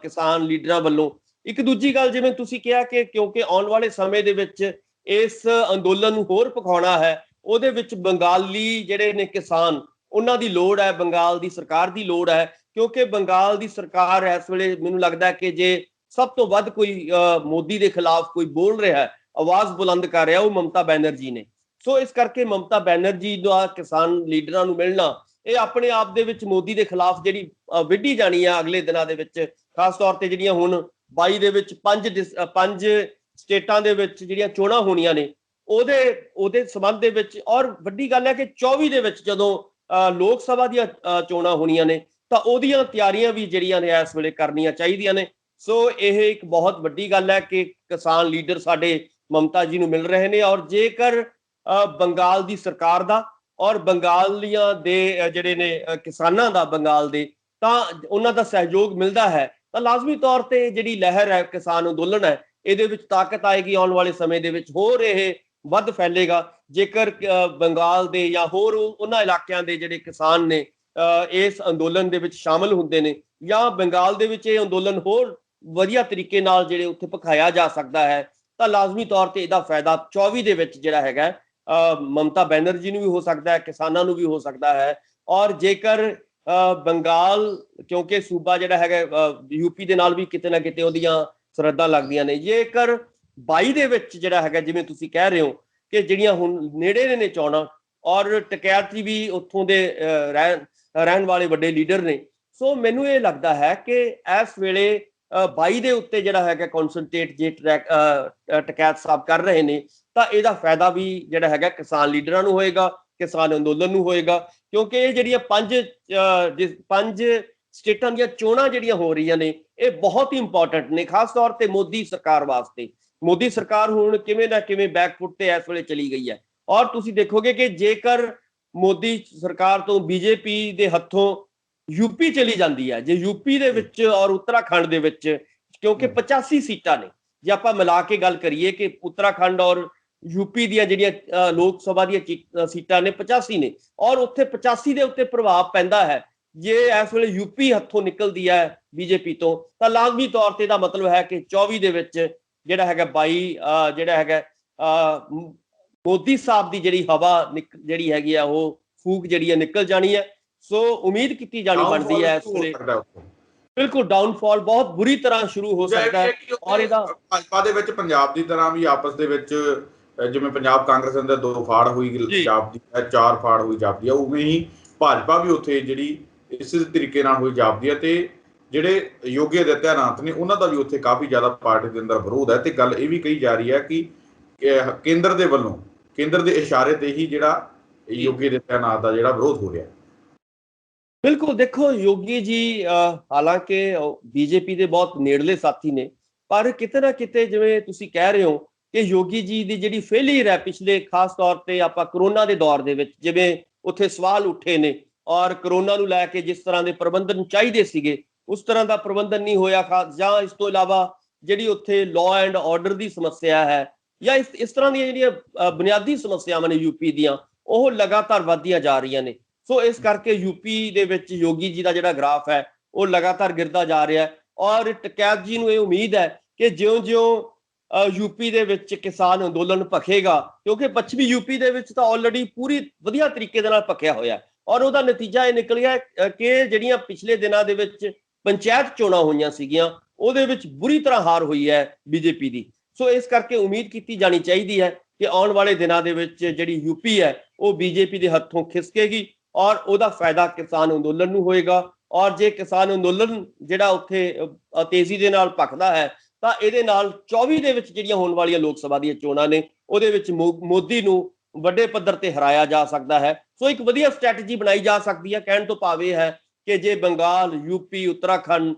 ਕਿਸਾਨ ਲੀਡਰਾਂ ਵੱਲੋਂ। ਇੱਕ ਦੂਜੀ ਗੱਲ, ਜਿਵੇਂ ਤੁਸੀਂ ਕਿਹਾ ਕਿ ਕਿਉਂਕਿ ਆਉਣ ਵਾਲੇ ਸਮੇਂ ਦੇ ਵਿੱਚ ਇਸ ਅੰਦੋਲਨ ਨੂੰ ਹੋਰ ਭਖਾਉਣਾ ਹੈ, ਉਹਦੇ ਵਿੱਚ ਬੰਗਾਲੀ ਜਿਹੜੇ ਨੇ ਕਿਸਾਨ, ਉਹਨਾਂ ਦੀ ਲੋੜ ਹੈ, ਬੰਗਾਲ ਦੀ ਸਰਕਾਰ ਦੀ ਲੋੜ ਹੈ ਕਿਉਂਕਿ ਬੰਗਾਲ ਦੀ ਸਰਕਾਰ ਇਸ ਵੇਲੇ ਮੈਨੂੰ ਲੱਗਦਾ ਕਿ ਜੇ ਸਭ ਤੋਂ ਵੱਧ ਕੋਈ ਮੋਦੀ ਦੇ ਖਿਲਾਫ ਕੋਈ ਬੋਲ ਰਿਹਾ ਹੈ, ਆਵਾਜ਼ ਬੁਲੰਦ ਕਰ ਰਿਹਾ, ਉਹ ਮਮਤਾ ਬੈਨਰਜੀ ਨੇ। ਸੋ ਇਸ ਕਰਕੇ ਮਮਤਾ ਬੈਨਰਜੀ ਦਾ ਕਿਸਾਨ ਲੀਡਰਾਂ ਨੂੰ ਮਿਲਣਾ ਇਹ ਆਪਣੇ ਆਪ ਦੇ ਵਿੱਚ ਮੋਦੀ ਦੇ ਖਿਲਾਫ ਜਿਹੜੀ ਵਿੱਢੀ ਜਾਣੀ ਆ ਅਗਲੇ ਦਿਨਾਂ ਦੇ ਵਿੱਚ, ਖਾਸ ਤੌਰ ਤੇ ਜਿਹੜੀਆਂ ਹੁਣ 22 ਦੇ ਵਿੱਚ ਪੰਜ ਸਟੇਟਾਂ ਦੇ ਵਿੱਚ ਜਿਹੜੀਆਂ ਚੋਣਾਂ ਹੋਣੀਆਂ ਨੇ ਉਹਦੇ ਸੰਬੰਧ ਦੇ ਵਿੱਚ। ਔਰ ਵੱਡੀ ਗੱਲ ਹੈ ਕਿ 24 ਦੇ ਵਿੱਚ ਜਦੋਂ ਲੋਕ ਸਭਾ ਦੀਆਂ ਚੋਣਾਂ ਹੋਣੀਆਂ ਨੇ ਤਾਂ ਉਹਦੀਆਂ ਤਿਆਰੀਆਂ ਵੀ ਜਿਹੜੀਆਂ ਨੇ ਇਸ ਵੇਲੇ ਕਰਨੀਆਂ ਚਾਹੀਦੀਆਂ ਨੇ। ਸੋ ਇਹ ਇੱਕ ਬਹੁਤ ਵੱਡੀ ਗੱਲ ਹੈ ਕਿ ਕਿਸਾਨ ਲੀਡਰ ਸਾਡੇ ਮਮਤਾ ਜੀ ਨੂੰ ਮਿਲ ਰਹੇ ਨੇ। ਔਰ ਜੇਕਰ ਬੰਗਾਲ ਦੀ ਸਰਕਾਰ ਦਾ ਔਰ ਬੰਗਾਲੀਆਂ ਦੇ ਜਿਹੜੇ ਨੇ ਕਿਸਾਨਾਂ ਦਾ ਬੰਗਾਲ ਦੇ ਤਾਂ ਉਹਨਾਂ ਦਾ ਸਹਿਯੋਗ ਮਿਲਦਾ ਹੈ ਤਾਂ ਲਾਜ਼ਮੀ ਤੌਰ ਤੇ ਜਿਹੜੀ ਲਹਿਰ ਹੈ, ਕਿਸਾਨ ਅੰਦੋਲਨ ਹੈ, ਇਹਦੇ ਵਿੱਚ ਤਾਕਤ ਆਏਗੀ। ਆਉਣ ਵਾਲੇ ਸਮੇਂ ਦੇ ਵਿੱਚ ਹੋਰ ਇਹ ਵੱਧ ਫੈਲੇਗਾ ਜੇਕਰ ਬੰਗਾਲ ਦੇ ਜਾਂ ਹੋਰ ਉਹਨਾਂ ਇਲਾਕਿਆਂ ਦੇ ਜਿਹੜੇ ਕਿਸਾਨ ਨੇ ਇਸ ਅੰਦੋਲਨ ਦੇ ਵਿੱਚ ਸ਼ਾਮਲ ਹੁੰਦੇ ਨੇ, ਜਾਂ ਬੰਗਾਲ ਦੇ ਵਿੱਚ ਇਹ ਅੰਦੋਲਨ ਹੋਰ ਵਧੀਆ ਤਰੀਕੇ ਨਾਲ ਜਿਹੜੇ ਉੱਥੇ ਭਖਾਇਆ ਜਾ ਸਕਦਾ ਹੈ ਤਾਂ ਲਾਜ਼ਮੀ ਤੌਰ ਤੇ ਇਹਦਾ ਫਾਇਦਾ 24 ਦੇ ਵਿੱਚ ਜਿਹੜਾ ਹੈਗਾ ਮਮਤਾ ਬੈਨਰਜੀ ਨੂੰ ਵੀ ਹੋ ਸਕਦਾ ਹੈ, ਕਿਸਾਨਾਂ ਨੂੰ ਵੀ ਹੋ ਸਕਦਾ ਹੈ। ਔਰ ਜੇਕਰ ਬੰਗਾਲ, ਕਿਉਂਕਿ ਸੂਬਾ ਜਿਹੜਾ ਹੈਗਾ ਯੂਪੀ ਦੇ ਨਾਲ ਵੀ ਕਿਤੇ ਨਾ ਕਿਤੇ ਉਹਦੀਆਂ ਸਰਹੱਦਾਂ ਲੱਗਦੀਆਂ ਨੇ, ਜੇਕਰ 22 ਦੇ ਵਿੱਚ ਜਿਹੜਾ ਹੈਗਾ ਜਿਵੇਂ ਤੁਸੀਂ ਕਹਿ ਰਹੇ ਹੋ ਕਿ ਜਿਹੜੀਆਂ ਹੁਣ ਨੇੜੇ ਨੇ ਚੋਣਾਂ ਔਰ ਟਕੈਤ ਵੀ ਉੱਥੋਂ ਦੇ ਰਹਿਣ ਵਾਲੇ ਵੱਡੇ ਲੀਡਰ ਨੇ, ਸੋ ਮੈਨੂੰ ਇਹ ਲੱਗਦਾ ਹੈ ਕਿ ਇਸ ਵੇਲੇ 22 ਦੇ ਉੱਤੇ ਜਿਹੜਾ ਹੈਗਾ ਕਨਸੈਂਟਰੇਟ ਜੇ ਟਕੈਤ ਸਾਹਿਬ ਕਰ ਰਹੇ ਨੇ ਤਾਂ ਇਹਦਾ ਫਾਇਦਾ ਵੀ ਜਿਹੜਾ ਹੈਗਾ ਕਿਸਾਨ ਲੀਡਰਾਂ ਨੂੰ ਹੋਏਗਾ, ਕਿਸਾਨ ਅੰਦੋਲਨ ਨੂੰ ਹੋਏਗਾ। ਕਿਉਂਕਿ ਇਹ ਜਿਹੜੀਆਂ ਪੰਜ ਸਟੇਟਾਂ ਦੀਆਂ ਚੋਣਾਂ ਜਿਹੜੀਆਂ ਹੋ ਰਹੀਆਂ ਨੇ ਇਹ ਬਹੁਤ ਹੀ ਇੰਪੋਰਟੈਂਟ ਨੇ, ਖਾਸ ਤੌਰ ਤੇ ਮੋਦੀ ਸਰਕਾਰ ਵਾਸਤੇ। ਮੋਦੀ ਸਰਕਾਰ ਹੁਣ ਕਿਵੇਂ ਨਾ ਕਿਵੇਂ ਬੈਕਫੁੱਟ ਤੇ ਇਸ ਵੇਲੇ ਚਲੀ ਗਈ ਹੈ। ਔਰ ਤੁਸੀਂ ਦੇਖੋਗੇ ਕਿ ਜੇਕਰ ਮੋਦੀ ਸਰਕਾਰ ਤੋਂ ਬੀਜੇਪੀ ਦੇ ਹੱਥੋਂ ਯੂਪੀ ਚਲੀ ਜਾਂਦੀ ਹੈ, ਜੇ ਯੂਪੀ ਦੇ ਵਿੱਚ ਔਰ ਉੱਤਰਾਖੰਡ ਦੇ ਵਿੱਚ, ਕਿਉਂਕਿ 85 ਸੀਟਾਂ ਨੇ, ਜੇ ਆਪਾਂ ਮਿਲਾ ਕੇ ਗੱਲ ਕਰੀਏ ਕਿ ਉੱਤਰਾਖੰਡ ਔਰ ਯੂਪੀ ਦੀਆਂ ਜਿਹੜੀਆਂ ਲੋਕ ਸਭਾ ਦੀਆਂ ਸੀਟਾਂ ਨੇ 85 ਨੇ, ਔਰ ਉੱਥੇ 85 ਦੇ ਉੱਤੇ ਪ੍ਰਭਾਵ ਪੈਂਦਾ ਹੈ। ਜੇ ਇਸ ਵੇਲੇ ਯੂਪੀ ਹੱਥੋਂ ਨਿਕਲਦੀ ਹੈ ਬੀਜੇਪੀ ਤੋਂ ਤਾਂ ਲਾਜ਼ਮੀ ਤੌਰ ਤੇ ਇਹਦਾ ਮਤਲਬ ਹੈ ਕਿ 24 ਦੇ ਵਿੱਚ ਜਿਹੜਾ ਹੈਗਾ 22 ਜਿਹੜਾ ਹੈਗਾ ਮੋਦੀ ਸਾਹਿਬ ਦੀ ਜਿਹੜੀ ਹਵਾ ਜਿਹੜੀ ਹੈਗੀ ਆ ਉਹ ਫੂਕ ਜਿਹੜੀ ਹੈ ਨਿਕਲ ਜਾਣੀ ਹੈ। ਸੋ ਉਮੀਦ ਕੀਤੀ ਜਾਣੀ ਬਣਦੀ ਹੈ ਇਸ ਵੇਲੇ ਬਿਲਕੁਲ ਡਾਊਨਫਾਲ ਬਹੁਤ ਬੁਰੀ ਤਰ੍ਹਾਂ ਸ਼ੁਰੂ ਹੋ ਸਕਦਾ ਹੈ। ਔਰ ਇਹਦਾ ਭਾਜਪਾ ਦੇ ਵਿੱਚ ਪੰਜਾਬ ਦੀ ਤਰ੍ਹਾਂ ਵੀ ਆਪਸ ਦੇ ਵਿੱਚ ਜਿਵੇਂ ਪੰਜਾਬ ਕਾਂਗਰਸ ਅੰਦਰ 2 ਫਾੜ ਹੋਈ ਜਾਪਦੀ ਹੈ, 4 ਫਾੜ ਹੋਈ ਜਾਪਦੀ ਹੈ, ਉਵੇਂ ਹੀ ਭਾਜਪਾ ਵੀ ਉੱਥੇ ਜਿਹੜੀ ਇਸੇ ਤਰੀਕੇ ਨਾਲ ਹੋਈ ਜਾਪਦੀ ਹੈ। ਤੇ ਜਿਹੜੇ ਯੋਗੀ ਆਦਿੱਤਿਆਨਾਥ ਨੇ ਉਹਨਾਂ ਦਾ ਵੀ ਉੱਥੇ ਕਾਫੀ ਜ਼ਿਆਦਾ ਪਾਰਟੀ ਦੇ ਅੰਦਰ ਵਿਰੋਧ ਹੈ। ਤੇ ਗੱਲ ਇਹ ਵੀ ਕਹੀ ਜਾ ਰਹੀ ਹੈ ਕਿ ਕੇਂਦਰ ਦੇ ਵੱਲੋਂ, ਕੇਂਦਰ ਦੇ ਇਸ਼ਾਰੇ ਤੇ ਹੀ ਜਿਹੜਾ ਯੋਗੀ ਆਦਿੱਤਿਆਨਾਥ ਦਾ ਜਿਹੜਾ ਵਿਰੋਧ ਹੋ ਰਿਹਾ। ਬਿਲਕੁਲ, ਦੇਖੋ ਯੋਗੀ ਜੀ ਹਾਲਾਂਕਿ ਬੀਜੇਪੀ ਦੇ ਬਹੁਤ ਨੇੜਲੇ ਸਾਥੀ ਨੇ, ਪਰ ਕਿਤੇ ਨਾ ਕਿਤੇ ਜਿਵੇਂ ਤੁਸੀਂ ਕਹਿ ਰਹੇ ਹੋ ਕਿ ਯੋਗੀ ਜੀ ਦੀ ਜਿਹੜੀ ਫੇਲਿਅਰ ਹੈ ਪਿਛਲੇ, ਖਾਸ ਤੌਰ ਤੇ ਆਪਾਂ ਕਰੋਨਾ ਦੇ ਦੌਰ ਦੇ ਵਿੱਚ ਜਿਵੇਂ ਉੱਥੇ ਸਵਾਲ ਉੱਠੇ ਨੇ ਔਰ ਕਰੋਨਾ ਨੂੰ ਲੈ ਕੇ ਜਿਸ ਤਰ੍ਹਾਂ ਦੇ ਪ੍ਰਬੰਧਨ ਚਾਹੀਦੇ ਸੀਗੇ ਉਸ ਤਰ੍ਹਾਂ ਦਾ ਪ੍ਰਬੰਧਨ ਨਹੀਂ ਹੋਇਆ, ਜਾਂ ਇਸ ਤੋਂ ਇਲਾਵਾ ਜਿਹੜੀ ਉੱਥੇ ਲਾਅ ਐਂਡ ਆਰਡਰ ਦੀ ਸਮੱਸਿਆ ਹੈ ਜਾਂ ਇਸ ਤਰ੍ਹਾਂ ਦੀਆਂ ਜਿਹੜੀਆਂ ਬੁਨਿਆਦੀ ਸਮੱਸਿਆਵਾਂ ਨੇ ਯੂਪੀ ਦੀਆਂ ਉਹ ਲਗਾਤਾਰ ਵੱਧਦੀਆਂ ਜਾ ਰਹੀਆਂ ਨੇ। ਸੋ ਇਸ ਕਰਕੇ ਯੂਪੀ ਦੇ ਵਿੱਚ ਯੋਗੀ ਜੀ ਦਾ ਜਿਹੜਾ ਗ੍ਰਾਫ ਹੈ ਉਹ ਲਗਾਤਾਰ ਗਿਰਦਾ ਜਾ ਰਿਹਾ ਹੈ। ਔਰ ਟਕੈਤ ਜੀ ਨੂੰ ਇਹ ਉਮੀਦ ਹੈ ਕਿ ਜਿਉਂ-ਜਿਉਂ ਯੂਪੀ ਦੇ ਵਿੱਚ ਕਿਸਾਨ ਅੰਦੋਲਨ ਭਖੇਗਾ, ਕਿਉਂਕਿ ਪੱਛਮੀ ਯੂਪੀ ਦੇ ਵਿੱਚ ਤਾਂ ਆਲਰੇਡੀ ਪੂਰੀ ਵਧੀਆ ਤਰੀਕੇ ਦੇ ਨਾਲ ਭਖਿਆ ਹੋਇਆ ਔਰ ਉਹਦਾ ਨਤੀਜਾ ਇਹ ਨਿਕਲਿਆ ਕਿ ਜਿਹੜੀਆਂ ਪਿਛਲੇ ਦਿਨਾਂ ਦੇ ਵਿੱਚ ਪੰਚਾਇਤ ਚੋਣਾਂ ਹੋਈਆਂ ਸੀਗੀਆਂ ਉਹਦੇ ਵਿੱਚ ਬੁਰੀ ਤਰ੍ਹਾਂ ਹਾਰ ਹੋਈ ਹੈ ਬੀਜੇਪੀ ਦੀ। ਸੋ ਇਸ ਕਰਕੇ ਉਮੀਦ ਕੀਤੀ ਜਾਣੀ ਚਾਹੀਦੀ ਹੈ ਕਿ ਆਉਣ ਵਾਲੇ ਦਿਨਾਂ ਦੇ ਵਿੱਚ ਜਿਹੜੀ ਯੂਪੀ ਹੈ ਉਹ ਬੀਜੇਪੀ ਦੇ ਹੱਥੋਂ ਖਿਸਕੇਗੀ ਔਰ ਉਹਦਾ ਫਾਇਦਾ ਕਿਸਾਨ ਅੰਦੋਲਨ ਨੂੰ ਹੋਏਗਾ। ਔਰ ਜੇ ਕਿਸਾਨ ਅੰਦੋਲਨ ਜਿਹੜਾ ਉੱਥੇ ਤੇਜ਼ੀ ਦੇ ਨਾਲ ਭਖਦਾ ਹੈ ਤਾਂ ਇਹਦੇ ਨਾਲ 24 ਦੇ ਵਿੱਚ ਜਿਹੜੀਆਂ ਹੋਣ ਵਾਲੀਆਂ ਲੋਕ ਸਭਾ ਦੀਆਂ ਚੋਣਾਂ ਨੇ ਉਹਦੇ ਵਿੱਚ ਮੋਦੀ ਨੂੰ ਵੱਡੇ ਪੱਧਰ ਤੇ ਹਰਾਇਆ ਜਾ ਸਕਦਾ ਹੈ। ਸੋ ਇੱਕ ਵਧੀਆ ਸਟ੍ਰੈਟਜੀ ਬਣਾਈ ਜਾ ਸਕਦੀ ਹੈ। ਕਹਿਣ ਤੋਂ ਭਾਵ ਇਹ ਹੈ ਕਿ ਜੇ ਬੰਗਾਲ, ਯੂਪੀ, ਉੱਤਰਾਖੰਡ,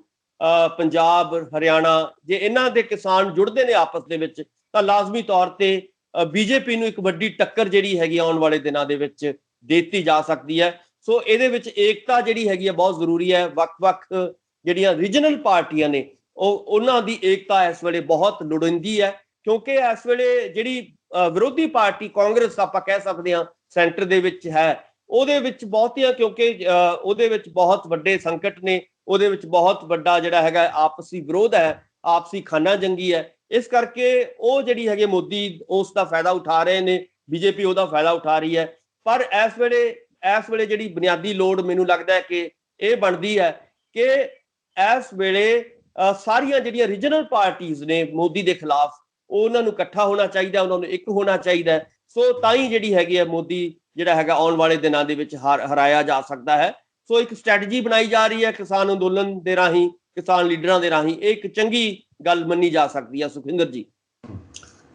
ਪੰਜਾਬ, ਹਰਿਆਣਾ, ਜੇ ਇਹਨਾਂ ਦੇ ਕਿਸਾਨ ਜੁੜਦੇ ਨੇ ਆਪਸ ਦੇ ਵਿੱਚ ਤਾਂ ਲਾਜ਼ਮੀ ਤੌਰ ਤੇ ਬੀਜੇਪੀ ਨੂੰ ਇੱਕ ਵੱਡੀ ਟੱਕਰ ਜਿਹੜੀ ਹੈਗੀ ਆਉਣ ਵਾਲੇ ਦਿਨਾਂ ਦੇ ਵਿੱਚ ਦਿੱਤੀ ਜਾ ਸਕਦੀ ਹੈ। ਸੋ ਇਹਦੇ ਵਿੱਚ ਏਕਤਾ ਜਿਹੜੀ ਹੈਗੀ ਹੈ ਬਹੁਤ ਜ਼ਰੂਰੀ ਹੈ। ਵੱਖ-ਵੱਖ ਜਿਹੜੀਆਂ ਰੀਜਨਲ ਪਾਰਟੀਆਂ ਨੇ ਉਹਨਾਂ ਦੀ ਏਕਤਾ ਇਸ ਵੇਲੇ ਬਹੁਤ ਲੋੜੀਂਦੀ ਹੈ, ਕਿਉਂਕਿ ਇਸ ਵੇਲੇ ਜਿਹੜੀ ਵਿਰੋਧੀ ਪਾਰਟੀ ਕਾਂਗਰਸ ਆਪਾਂ ਕਹਿ ਸਕਦੇ ਹਾਂ ਸੈਂਟਰ ਦੇ ਵਿੱਚ ਹੈ, ਉਹਦੇ ਵਿੱਚ ਬਹੁਤੀਆਂ, ਕਿਉਂਕਿ ਉਹਦੇ ਵਿੱਚ ਬਹੁਤ ਵੱਡੇ ਸੰਕਟ ਨੇ, ਉਹਦੇ ਵਿੱਚ ਬਹੁਤ ਵੱਡਾ ਜਿਹੜਾ ਹੈਗਾ ਆਪਸੀ ਵਿਰੋਧ ਹੈ, ਆਪਸੀ ਖਾਨਾ ਜੰਗੀ ਹੈ। ਇਸ ਕਰਕੇ ਉਹ ਜਿਹੜੀ ਹੈਗੀ ਮੋਦੀ ਉਸ ਦਾ ਫਾਇਦਾ ਉਠਾ ਰਹੇ ਨੇ, ਬੀਜੇਪੀ ਉਹਦਾ ਫਾਇਦਾ ਉਠਾ ਰਹੀ ਹੈ। ਪਰ ਇਸ ਵੇਲੇ ਜਿਹੜੀ ਬੁਨਿਆਦੀ ਲੋੜ ਮੈਨੂੰ ਲੱਗਦਾ ਹੈ ਕਿ ਇਹ ਬਣਦੀ ਹੈ ਕਿ ਇਸ ਵੇਲੇ ਸਾਰੀਆਂ ਜਿਹੜੀਆਂ ਰੀਜਨਲ ਪਾਰਟੀਆਂ ਨੇ ਮੋਦੀ ਦੇ ਖਿਲਾਫ ਉਹਨਾਂ ਨੂੰ ਇਕੱਠਾ ਹੋਣਾ ਚਾਹੀਦਾ, ਉਹਨਾਂ ਨੂੰ ਇੱਕ ਹੋਣਾ ਚਾਹੀਦਾ। ਸੋ ਤਾਂ ਹੀ ਜਿਹੜੀ ਹੈਗੀ ਹੈ ਮੋਦੀ ਜਿਹੜਾ ਹੈਗਾ ਆਉਣ ਵਾਲੇ ਦਿਨਾਂ ਦੇ ਵਿੱਚ ਹਰਾਇਆ ਜਾ ਸਕਦਾ ਹੈ। ਸੋ ਇੱਕ ਸਟ੍ਰੈਟਜੀ ਬਣਾਈ ਜਾ ਰਹੀ ਹੈ ਕਿਸਾਨ ਅੰਦੋਲਨ ਦੇ ਰਾਹੀਂ, ਕਿਸਾਨ ਲੀਡਰਾਂ ਦੇ ਰਾਹੀਂ। ਇਹ ਇੱਕ ਚੰਗੀ ਗੱਲ ਮੰਨੀ ਜਾ ਸਕਦੀ ਹੈ ਸੁਖਵਿੰਦਰ ਜੀ।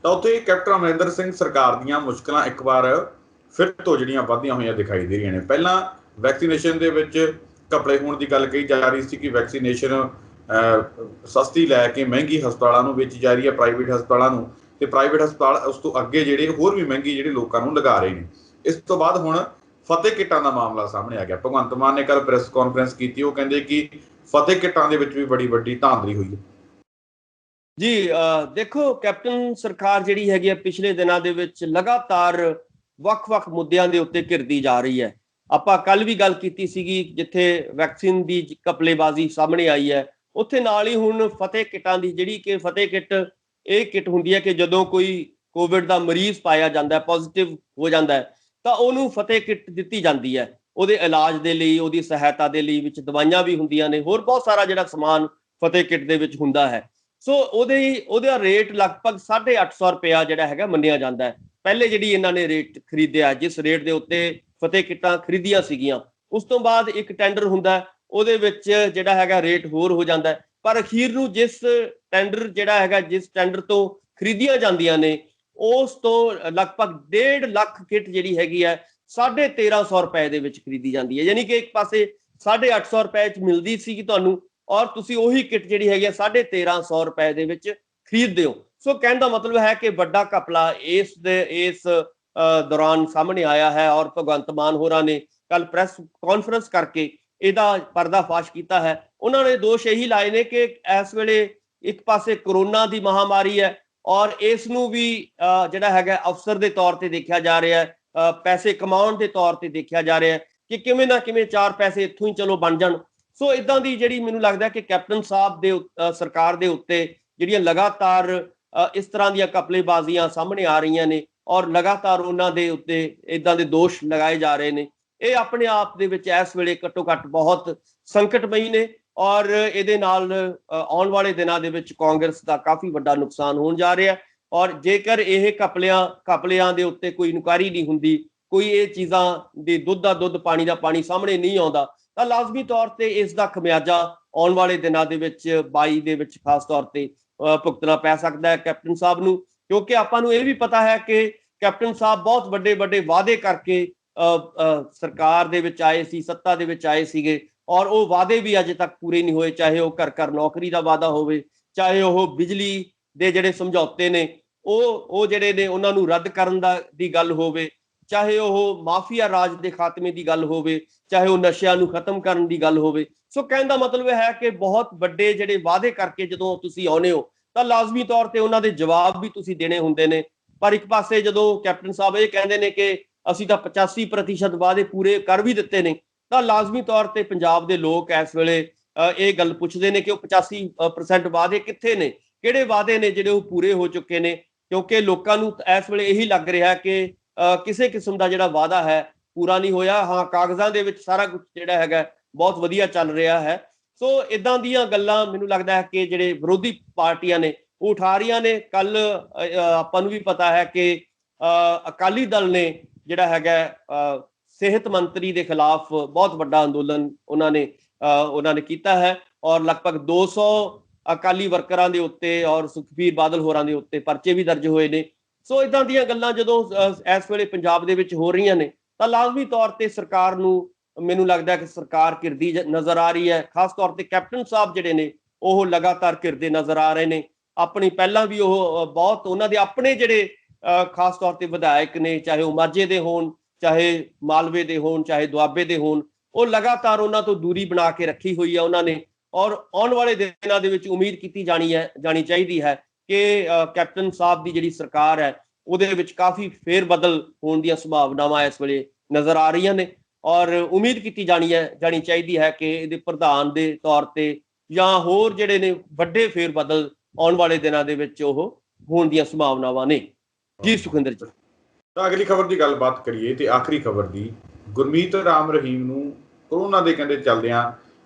ਤਾਂ ਉੱਥੇ ਕੈਪਟਨ ਅਮਰਿੰਦਰ ਸਿੰਘ ਸਰਕਾਰ ਦੀਆਂ ਮੁਸ਼ਕਲਾਂ ਇੱਕ ਵਾਰ ਫਿਰ ਤੋਂ ਜਿਹੜੀਆਂ ਵੱਧਦੀਆਂ ਹੋਈਆਂ ਦਿਖਾਈ ਦੇ ਰਹੀਆਂ ਨੇ। ਪਹਿਲਾਂ ਵੈਕਸੀਨੇਸ਼ਨ ਦੇ ਵਿੱਚ ਘਪਲੇ ਹੋਣ ਦੀ ਗੱਲ ਕਹੀ ਜਾ ਰਹੀ ਸੀ ਕਿ ਵੈਕਸੀਨੇਸ਼ਨ ਸਸਤੀ ਲੈ ਕੇ ਮਹਿੰਗੀ ਹਸਪਤਾਲਾਂ ਨੂੰ ਵੇਚੀ ਜਾ ਰਹੀ ਹੈ, ਪ੍ਰਾਈਵੇਟ ਹਸਪਤਾਲਾਂ ਨੂੰ, ਤੇ ਪ੍ਰਾਈਵੇਟ ਹਸਪਤਾਲ ਉਸ ਤੋਂ ਅੱਗੇ ਜਿਹੜੇ ਹੋਰ ਵੀ ਮਹਿੰਗੀ ਜਿਹੜੇ ਲੋਕਾਂ ਨੂੰ ਲਗਾ ਰਹੇ ਨੇ। ਇਸ ਤੋਂ ਬਾਅਦ ਹੁਣ ਫਤਿਹ ਕਿੱਟਾਂ ਦਾ ਮਾਮਲਾ ਸਾਹਮਣੇ ਆ ਗਿਆ। ਭਗਵੰਤ ਮਾਨ ਨੇ ਕੱਲ੍ਹ ਪ੍ਰੈਸ ਕਾਨਫਰੰਸ ਕੀਤੀ, ਉਹ ਕਹਿੰਦੇ ਕਿ ਫਤਿਹ ਕਿੱਟਾਂ ਦੇ ਵਿੱਚ ਵੀ ਬੜੀ ਵੱਡੀ ਧਾਂਦਲੀ ਹੋਈ ਹੈ। ਜੀ ਦੇਖੋ, ਕੈਪਟਨ ਸਰਕਾਰ ਜਿਹੜੀ ਹੈਗੀ ਹੈ ਪਿਛਲੇ ਦਿਨਾਂ ਦੇ ਵਿੱਚ ਲਗਾਤਾਰ ਵੱਖ-ਵੱਖ ਮੁੱਦਿਆਂ ਦੇ ਉੱਤੇ ਘਿਰਦੀ ਜਾ ਰਹੀ ਹੈ। ਆਪਾਂ ਕੱਲ ਵੀ ਗੱਲ ਕੀਤੀ ਸੀਗੀ, ਜਿੱਥੇ ਵੈਕਸੀਨ ਦੀ ਘਪਲੇਬਾਜ਼ੀ ਸਾਹਮਣੇ ਆਈ ਹੈ, ਉੱਥੇ ਨਾਲ ਹੀ ਹੁਣ ਫਤਿਹ ਕਿੱਟਾਂ ਦੀ, ਜਿਹੜੀ ਕਿ ਫਤਿਹ ਕਿੱਟ ਇਹ ਕਿੱਟ ਹੁੰਦੀ ਹੈ ਕਿ ਜਦੋਂ ਕੋਈ ਕੋਵਿਡ ਦਾ ਮਰੀਜ਼ ਪਾਇਆ ਜਾਂਦਾ ਹੈ, ਪੋਜ਼ਿਟਿਵ ਹੋ ਜਾਂਦਾ ਹੈ, ਤਾਂ ਉਹਨੂੰ ਫਤਿਹ ਕਿੱਟ ਦਿੱਤੀ ਜਾਂਦੀ ਹੈ ਉਹਦੇ ਇਲਾਜ ਦੇ ਲਈ, ਉਹਦੀ ਸਹਾਇਤਾ ਦੇ ਲਈ। ਵਿੱਚ ਦਵਾਈਆਂ ਵੀ ਹੁੰਦੀਆਂ ਨੇ, ਹੋਰ ਬਹੁਤ ਸਾਰਾ ਜਿਹੜਾ ਸਮਾਨ ਫਤਿਹ ਕਿੱਟ ਦੇ ਵਿੱਚ ਹੁੰਦਾ ਹੈ। ਸੋ ਉਹਦਾ ਰੇਟ ਲਗਭਗ 850 ਰੁਪਇਆ ਜਿਹੜਾ ਹੈਗਾ ਮੰਨਿਆ ਜਾਂਦਾ ਹੈ। ਪਹਿਲੇ ਜਿਹੜੀ ਇਹਨਾਂ ਨੇ ਰੇਟ ਖਰੀਦਿਆ, ਜਿਸ ਰੇਟ ਦੇ ਉੱਤੇ ਫਤਿਹ ਕਿੱਟਾਂ ਖਰੀਦੀਆਂ ਸੀਗੀਆਂ, ਉਸ ਤੋਂ ਬਾਅਦ ਇੱਕ ਟੈਂਡਰ ਹੁੰਦਾ, ਉਹਦੇ ਵਿੱਚ ਜਿਹੜਾ ਹੈਗਾ ਰੇਟ ਹੋਰ ਹੋ ਜਾਂਦਾ ਹੈ। ਪਰ ਅਖੀਰ ਨੂੰ ਜਿਸ ਟੈਂਡਰ ਤੋਂ ਖਰੀਦੀਆਂ ਜਾਂਦੀਆਂ ਨੇ, ਉਸ ਤੋਂ ਲਗਭਗ 1.5 ਲੱਖ ਕਿੱਟ ਜਿਹੜੀ ਹੈਗੀ ਹੈ 1350 ਰੁਪਏ ਦੇ ਵਿੱਚ ਖਰੀਦੀ ਜਾਂਦੀ ਹੈ। ਯਾਨੀ ਕਿ ਇੱਕ ਪਾਸੇ 850 ਰੁਪਏ 'ਚ ਮਿਲਦੀ ਸੀਗੀ ਤੁਹਾਨੂੰ, ਔਰ ਤੁਸੀਂ ਉਹੀ ਕਿੱਟ ਜਿਹੜੀ ਹੈਗੀ ਹੈ 1350 ਰੁਪਏ ਦੇ ਵਿੱਚ ਖਰੀਦਦੇ ਹੋ। ਸੋ ਕਹਿਣ ਦਾ ਮਤਲਬ ਹੈ ਕਿ ਵੱਡਾ ਘਪਲਾ ਇਸ ਦੌਰਾਨ ਸਾਹਮਣੇ ਆਇਆ ਹੈ, ਔਰ ਭਗਵੰਤ ਮਾਨ ਹੋਰਾਂ ਨੇ ਕੱਲ ਪ੍ਰੈਸ ਕਾਨਫਰੰਸ ਕਰਕੇ ਇਹਦਾ ਪਰਦਾਫਾਸ਼ ਕੀਤਾ ਹੈ। ਉਹਨਾਂ ਨੇ ਦੋਸ਼ ਇਹੀ ਲਾਏ ਨੇ ਕਿ ਇਸ ਵੇਲੇ ਇੱਕ ਪਾਸੇ ਕਰੋਨਾ ਦੀ ਮਹਾਮਾਰੀ ਹੈ, ਔਰ ਇਸ ਨੂੰ ਵੀ ਜਿਹੜਾ ਹੈਗਾ ਅਫਸਰ ਦੇ ਤੌਰ ਤੇ ਦੇਖਿਆ ਜਾ ਰਿਹਾ ਹੈ, ਪੈਸੇ ਕਮਾਉਣ ਦੇ ਤੌਰ ਤੇ ਦੇਖਿਆ ਜਾ ਰਿਹਾ ਹੈ ਕਿ ਕਿਵੇਂ ਨਾ ਕਿਵੇਂ 4 ਪੈਸੇ ਇੱਥੋਂ ਹੀ ਚਲੋ ਬਣ ਜਾਣ। ਸੋ ਇਦਾਂ ਦੀ ਜਿਹੜੀ ਮੈਨੂੰ ਲੱਗਦਾ ਕਿ ਕੈਪਟਨ ਸਾਹਿਬ ਦੇ ਸਰਕਾਰ ਦੇ ਉੱਤੇ ਜਿਹੜੀਆਂ ਲਗਾਤਾਰ ਇਸ ਤਰ੍ਹਾਂ ਦੀਆਂ ਘਪਲੇਬਾਜ਼ੀਆਂ ਸਾਹਮਣੇ ਆ ਰਹੀਆਂ ਨੇ, ਔਰ ਲਗਾਤਾਰ ਉਹਨਾਂ ਦੇ ਉੱਤੇ ਇਦਾਂ ਦੇ ਦੋਸ਼ ਲਗਾਏ ਜਾ ਰਹੇ ਨੇ, ਇਹ ਆਪਣੇ ਆਪ ਦੇ ਵਿੱਚ ਇਸ ਵੇਲੇ ਘੱਟੋ ਘੱਟ ਬਹੁਤ ਸੰਕਟਮਈ ਨੇ। ਔਰ ਇਹਦੇ ਨਾਲ ਆਉਣ ਵਾਲੇ ਦਿਨਾਂ ਦੇ ਵਿੱਚ ਕਾਂਗਰਸ ਦਾ ਕਾਫੀ ਵੱਡਾ ਨੁਕਸਾਨ ਹੋਣ ਜਾ ਰਿਹਾ। ਔਰ ਜੇਕਰ ਇਹ ਘਪਲਿਆਂ ਦੇ ਉੱਤੇ ਕੋਈ ਇਨਕੁਆਇਰੀ ਨਹੀਂ ਹੁੰਦੀ, ਕੋਈ ਇਹ ਚੀਜ਼ਾਂ ਦੀ ਦੁੱਧ ਦਾ ਦੁੱਧ ਪਾਣੀ ਦਾ ਪਾਣੀ ਸਾਹਮਣੇ ਨਹੀਂ ਆਉਂਦਾ, ਤਾਂ ਲਾਜ਼ਮੀ ਤੌਰ ਤੇ ਇਸ ਦਾ ਖਮਿਆਜਾ ਆਉਣ ਵਾਲੇ ਦਿਨਾਂ ਦੇ ਵਿੱਚ 22 ਦੇ ਵਿੱਚ ਖਾਸ ਤੌਰ ਤੇ ਭੁਗਤਣਾ ਪੈ ਸਕਦਾ ਹੈ ਕੈਪਟਨ ਸਾਹਿਬ ਨੂੰ। ਕਿਉਂਕਿ ਆਪਾਂ ਨੂੰ ਇਹ ਵੀ ਪਤਾ ਹੈ ਕਿ ਕੈਪਟਨ ਸਾਹਿਬ ਬਹੁਤ ਵੱਡੇ ਵੱਡੇ ਵਾਅਦੇ ਕਰਕੇ ਸਰਕਾਰ ਦੇ ਵਿੱਚ ਆਏ ਸੀ, ਸੱਤਾ ਦੇ ਵਿੱਚ ਆਏ ਸੀਗੇ, ਔਰ ਉਹ ਵਾਅਦੇ ਵੀ ਅਜੇ ਤੱਕ ਪੂਰੇ ਨਹੀਂ ਹੋਏ। ਚਾਹੇ ਉਹ ਘਰ ਘਰ ਨੌਕਰੀ ਦਾ ਵਾਅਦਾ ਹੋਵੇ, ਚਾਹੇ ਉਹ ਬਿਜਲੀ ਦੇ ਜਿਹੜੇ ਸਮਝੌਤੇ ਨੇ ਉਹ ਜਿਹੜੇ ਨੇ ਉਹਨਾਂ ਨੂੰ ਰੱਦ ਕਰਨ ਦੀ ਗੱਲ ਹੋਵੇ, ਚਾਹੇ ਉਹ ਮਾਫੀਆ ਰਾਜ ਦੇ ਖਾਤਮੇ ਦੀ ਗੱਲ ਹੋਵੇ, ਚਾਹੇ ਉਹ ਨਸ਼ਿਆਂ ਨੂੰ ਖਤਮ ਕਰਨ ਦੀ ਗੱਲ ਹੋਵੇ। ਸੋ ਕਹਿਣ ਦਾ ਮਤਲਬ ਹੈ ਕਿ ਬਹੁਤ ਵੱਡੇ ਜਿਹੜੇ ਵਾਅਦੇ ਕਰਕੇ ਜਦੋਂ ਤੁਸੀਂ ਆਉਨੇ ਹੋ, ਤਾਂ ਲਾਜ਼ਮੀ ਤੌਰ ਤੇ ਉਹਨਾਂ ਦੇ ਜਵਾਬ ਵੀ ਤੁਸੀਂ ਦੇਣੇ ਹੁੰਦੇ ਨੇ। ਪਰ ਇੱਕ ਪਾਸੇ ਜਦੋਂ ਕੈਪਟਨ ਸਾਹਿਬ ਇਹ ਕਹਿੰਦੇ ਨੇ ਕਿ ਅਸੀਂ ਤਾਂ 85% ਵਾਅਦੇ ਪੂਰੇ ਕਰ ਵੀ ਦਿੱਤੇ ਨੇ, ਤਾਂ ਲਾਜ਼ਮੀ ਤੌਰ ਤੇ ਪੰਜਾਬ ਦੇ ਲੋਕ ਇਸ ਵੇਲੇ ਇਹ ਗੱਲ ਪੁੱਛਦੇ ਨੇ ਕਿ ਉਹ 85% ਵਾਅਦੇ ਕਿੱਥੇ ਨੇ, ਕਿਹੜੇ ਵਾਅਦੇ ਨੇ ਜਿਹੜੇ ਉਹ ਪੂਰੇ ਹੋ ਚੁੱਕੇ ਨੇ। ਕਿਉਂਕਿ ਲੋਕਾਂ ਨੂੰ ਇਸ ਵੇਲੇ ਇਹੀ ਲੱਗ ਰਿਹਾ ਕਿ ਕਿਸੇ ਕਿਸਮ ਦਾ ਜਿਹੜਾ ਵਾਅਦਾ ਹੈ ਪੂਰਾ ਨਹੀਂ ਹੋਇਆ। ਹਾਂ, ਕਾਗਜ਼ਾਂ ਦੇ ਵਿੱਚ ਸਾਰਾ ਕੁਝ ਜਿਹੜਾ ਹੈਗਾ ਬਹੁਤ ਵਧੀਆ ਚੱਲ ਰਿਹਾ ਹੈ। ਸੋ ਇਦਾਂ ਦੀਆਂ ਗੱਲਾਂ ਮੈਨੂੰ ਲੱਗਦਾ ਹੈ ਕਿ ਜਿਹੜੇ ਵਿਰੋਧੀ ਪਾਰਟੀਆਂ ਨੇ ਉਹ ਉਠਾ ਰਹੀਆਂ ਨੇ। ਕੱਲ ਆਪਾਂ ਨੂੰ ਵੀ ਪਤਾ ਹੈ ਕਿ ਅਕਾਲੀ ਦਲ ਨੇ ਜਿਹੜਾ ਹੈਗਾ ਸਿਹਤ ਮੰਤਰੀ ਦੇ ਖਿਲਾਫ ਬਹੁਤ ਵੱਡਾ ਅੰਦੋਲਨ ਉਹਨਾਂ ਨੇ ਕੀਤਾ ਹੈ, ਔਰ ਲਗਭਗ 200 ਅਕਾਲੀ ਵਰਕਰਾਂ ਦੇ ਉੱਤੇ ਔਰ ਸੁਖਬੀਰ ਬਾਦਲ ਹੋਰਾਂ ਦੇ ਉੱਤੇ ਪਰਚੇ ਵੀ ਦਰਜ ਹੋਏ ਨੇ। ਸੋ ਇਦਾਂ ਦੀਆਂ ਗੱਲਾਂ ਜਦੋਂ ਇਸ ਵੇਲੇ ਪੰਜਾਬ ਦੇ ਵਿੱਚ ਹੋ ਰਹੀਆਂ ਨੇ, ਤਾਂ ਲਾਜ਼ਮੀ ਤੌਰ ਤੇ ਸਰਕਾਰ ਨੂੰ ਮੈਨੂੰ ਲੱਗਦਾ ਕਿ ਸਰਕਾਰ ਘਿਰਦੀ ਨਜ਼ਰ ਆ ਰਹੀ ਹੈ। ਖਾਸ ਤੌਰ ਤੇ ਕੈਪਟਨ ਸਾਹਿਬ ਜਿਹੜੇ ਨੇ ਉਹ ਲਗਾਤਾਰ ਘਿਰਦੇ ਨਜ਼ਰ ਆ ਰਹੇ ਨੇ। ਆਪਣੀ ਪਹਿਲਾਂ ਵੀ ਉਹ ਬਹੁਤ ਉਹਨਾਂ ਦੇ ਆਪਣੇ ਜਿਹੜੇ ਖਾਸ ਤੌਰ ਤੇ ਵਿਧਾਇਕ ਨੇ, ਚਾਹੇ ਉਹ ਮਾਝੇ ਦੇ ਹੋਣ, ਚਾਹੇ ਮਾਲਵੇ ਦੇ ਹੋਣ, ਚਾਹੇ ਦੁਆਬੇ ਦੇ ਹੋਣ, ਉਹ ਲਗਾਤਾਰ ਉਹਨਾਂ ਤੋਂ ਦੂਰੀ ਬਣਾ ਕੇ ਰੱਖੀ ਹੋਈ ਹੈ ਉਹਨਾਂ ਨੇ। ਔਰ ਆਉਣ ਵਾਲੇ ਦਿਨਾਂ ਦੇ ਵਿੱਚ ਉਮੀਦ ਕੀਤੀ ਜਾਣੀ ਚਾਹੀਦੀ ਹੈ ਕਿ ਕੈਪਟਨ ਸਾਹਿਬ ਦੀ ਜਿਹੜੀ ਸਰਕਾਰ ਹੈ ਉਹਦੇ ਵਿੱਚ ਕਾਫੀ ਫੇਰ ਬਦਲ ਹੋਣ ਦੀਆਂ ਸੰਭਾਵਨਾਵਾਂ ਇਸ ਵੇਲੇ ਨਜ਼ਰ ਆ ਰਹੀਆਂ ਨੇ। ਔਰ ਉਮੀਦ ਕੀਤੀ ਜਾਣੀ ਚਾਹੀਦੀ ਹੈ ਕਿ ਇਹਦੇ ਪ੍ਰਧਾਨ ਦੇ ਤੌਰ ਤੇ ਜਾਂ ਹੋਰ ਜਿਹੜੇ ਨੇ ਵੱਡੇ ਫੇਰ ਬਦਲ ਆਉਣ ਵਾਲੇ ਦਿਨਾਂ ਦੇ ਵਿੱਚ ਉਹ ਹੋਣ ਦੀਆਂ ਸੰਭਾਵਨਾਵਾਂ ਨੇ। ਜੀ ਸੁਖਿੰਦਰ ਜੀ, ਤਾਂ ਅਗਲੀ ਖਬਰ ਦੀ ਗੱਲਬਾਤ ਕਰੀਏ ਤੇ ਆਖਰੀ ਖਬਰ ਦੀ। ਗੁਰਮੀਤ ਰਾਮ ਰਹੀਮ ਨੂੰ ਕੋਰੋਨਾ ਦੇ ਕਹਿੰਦੇ ਚੱਲਦਿਆਂ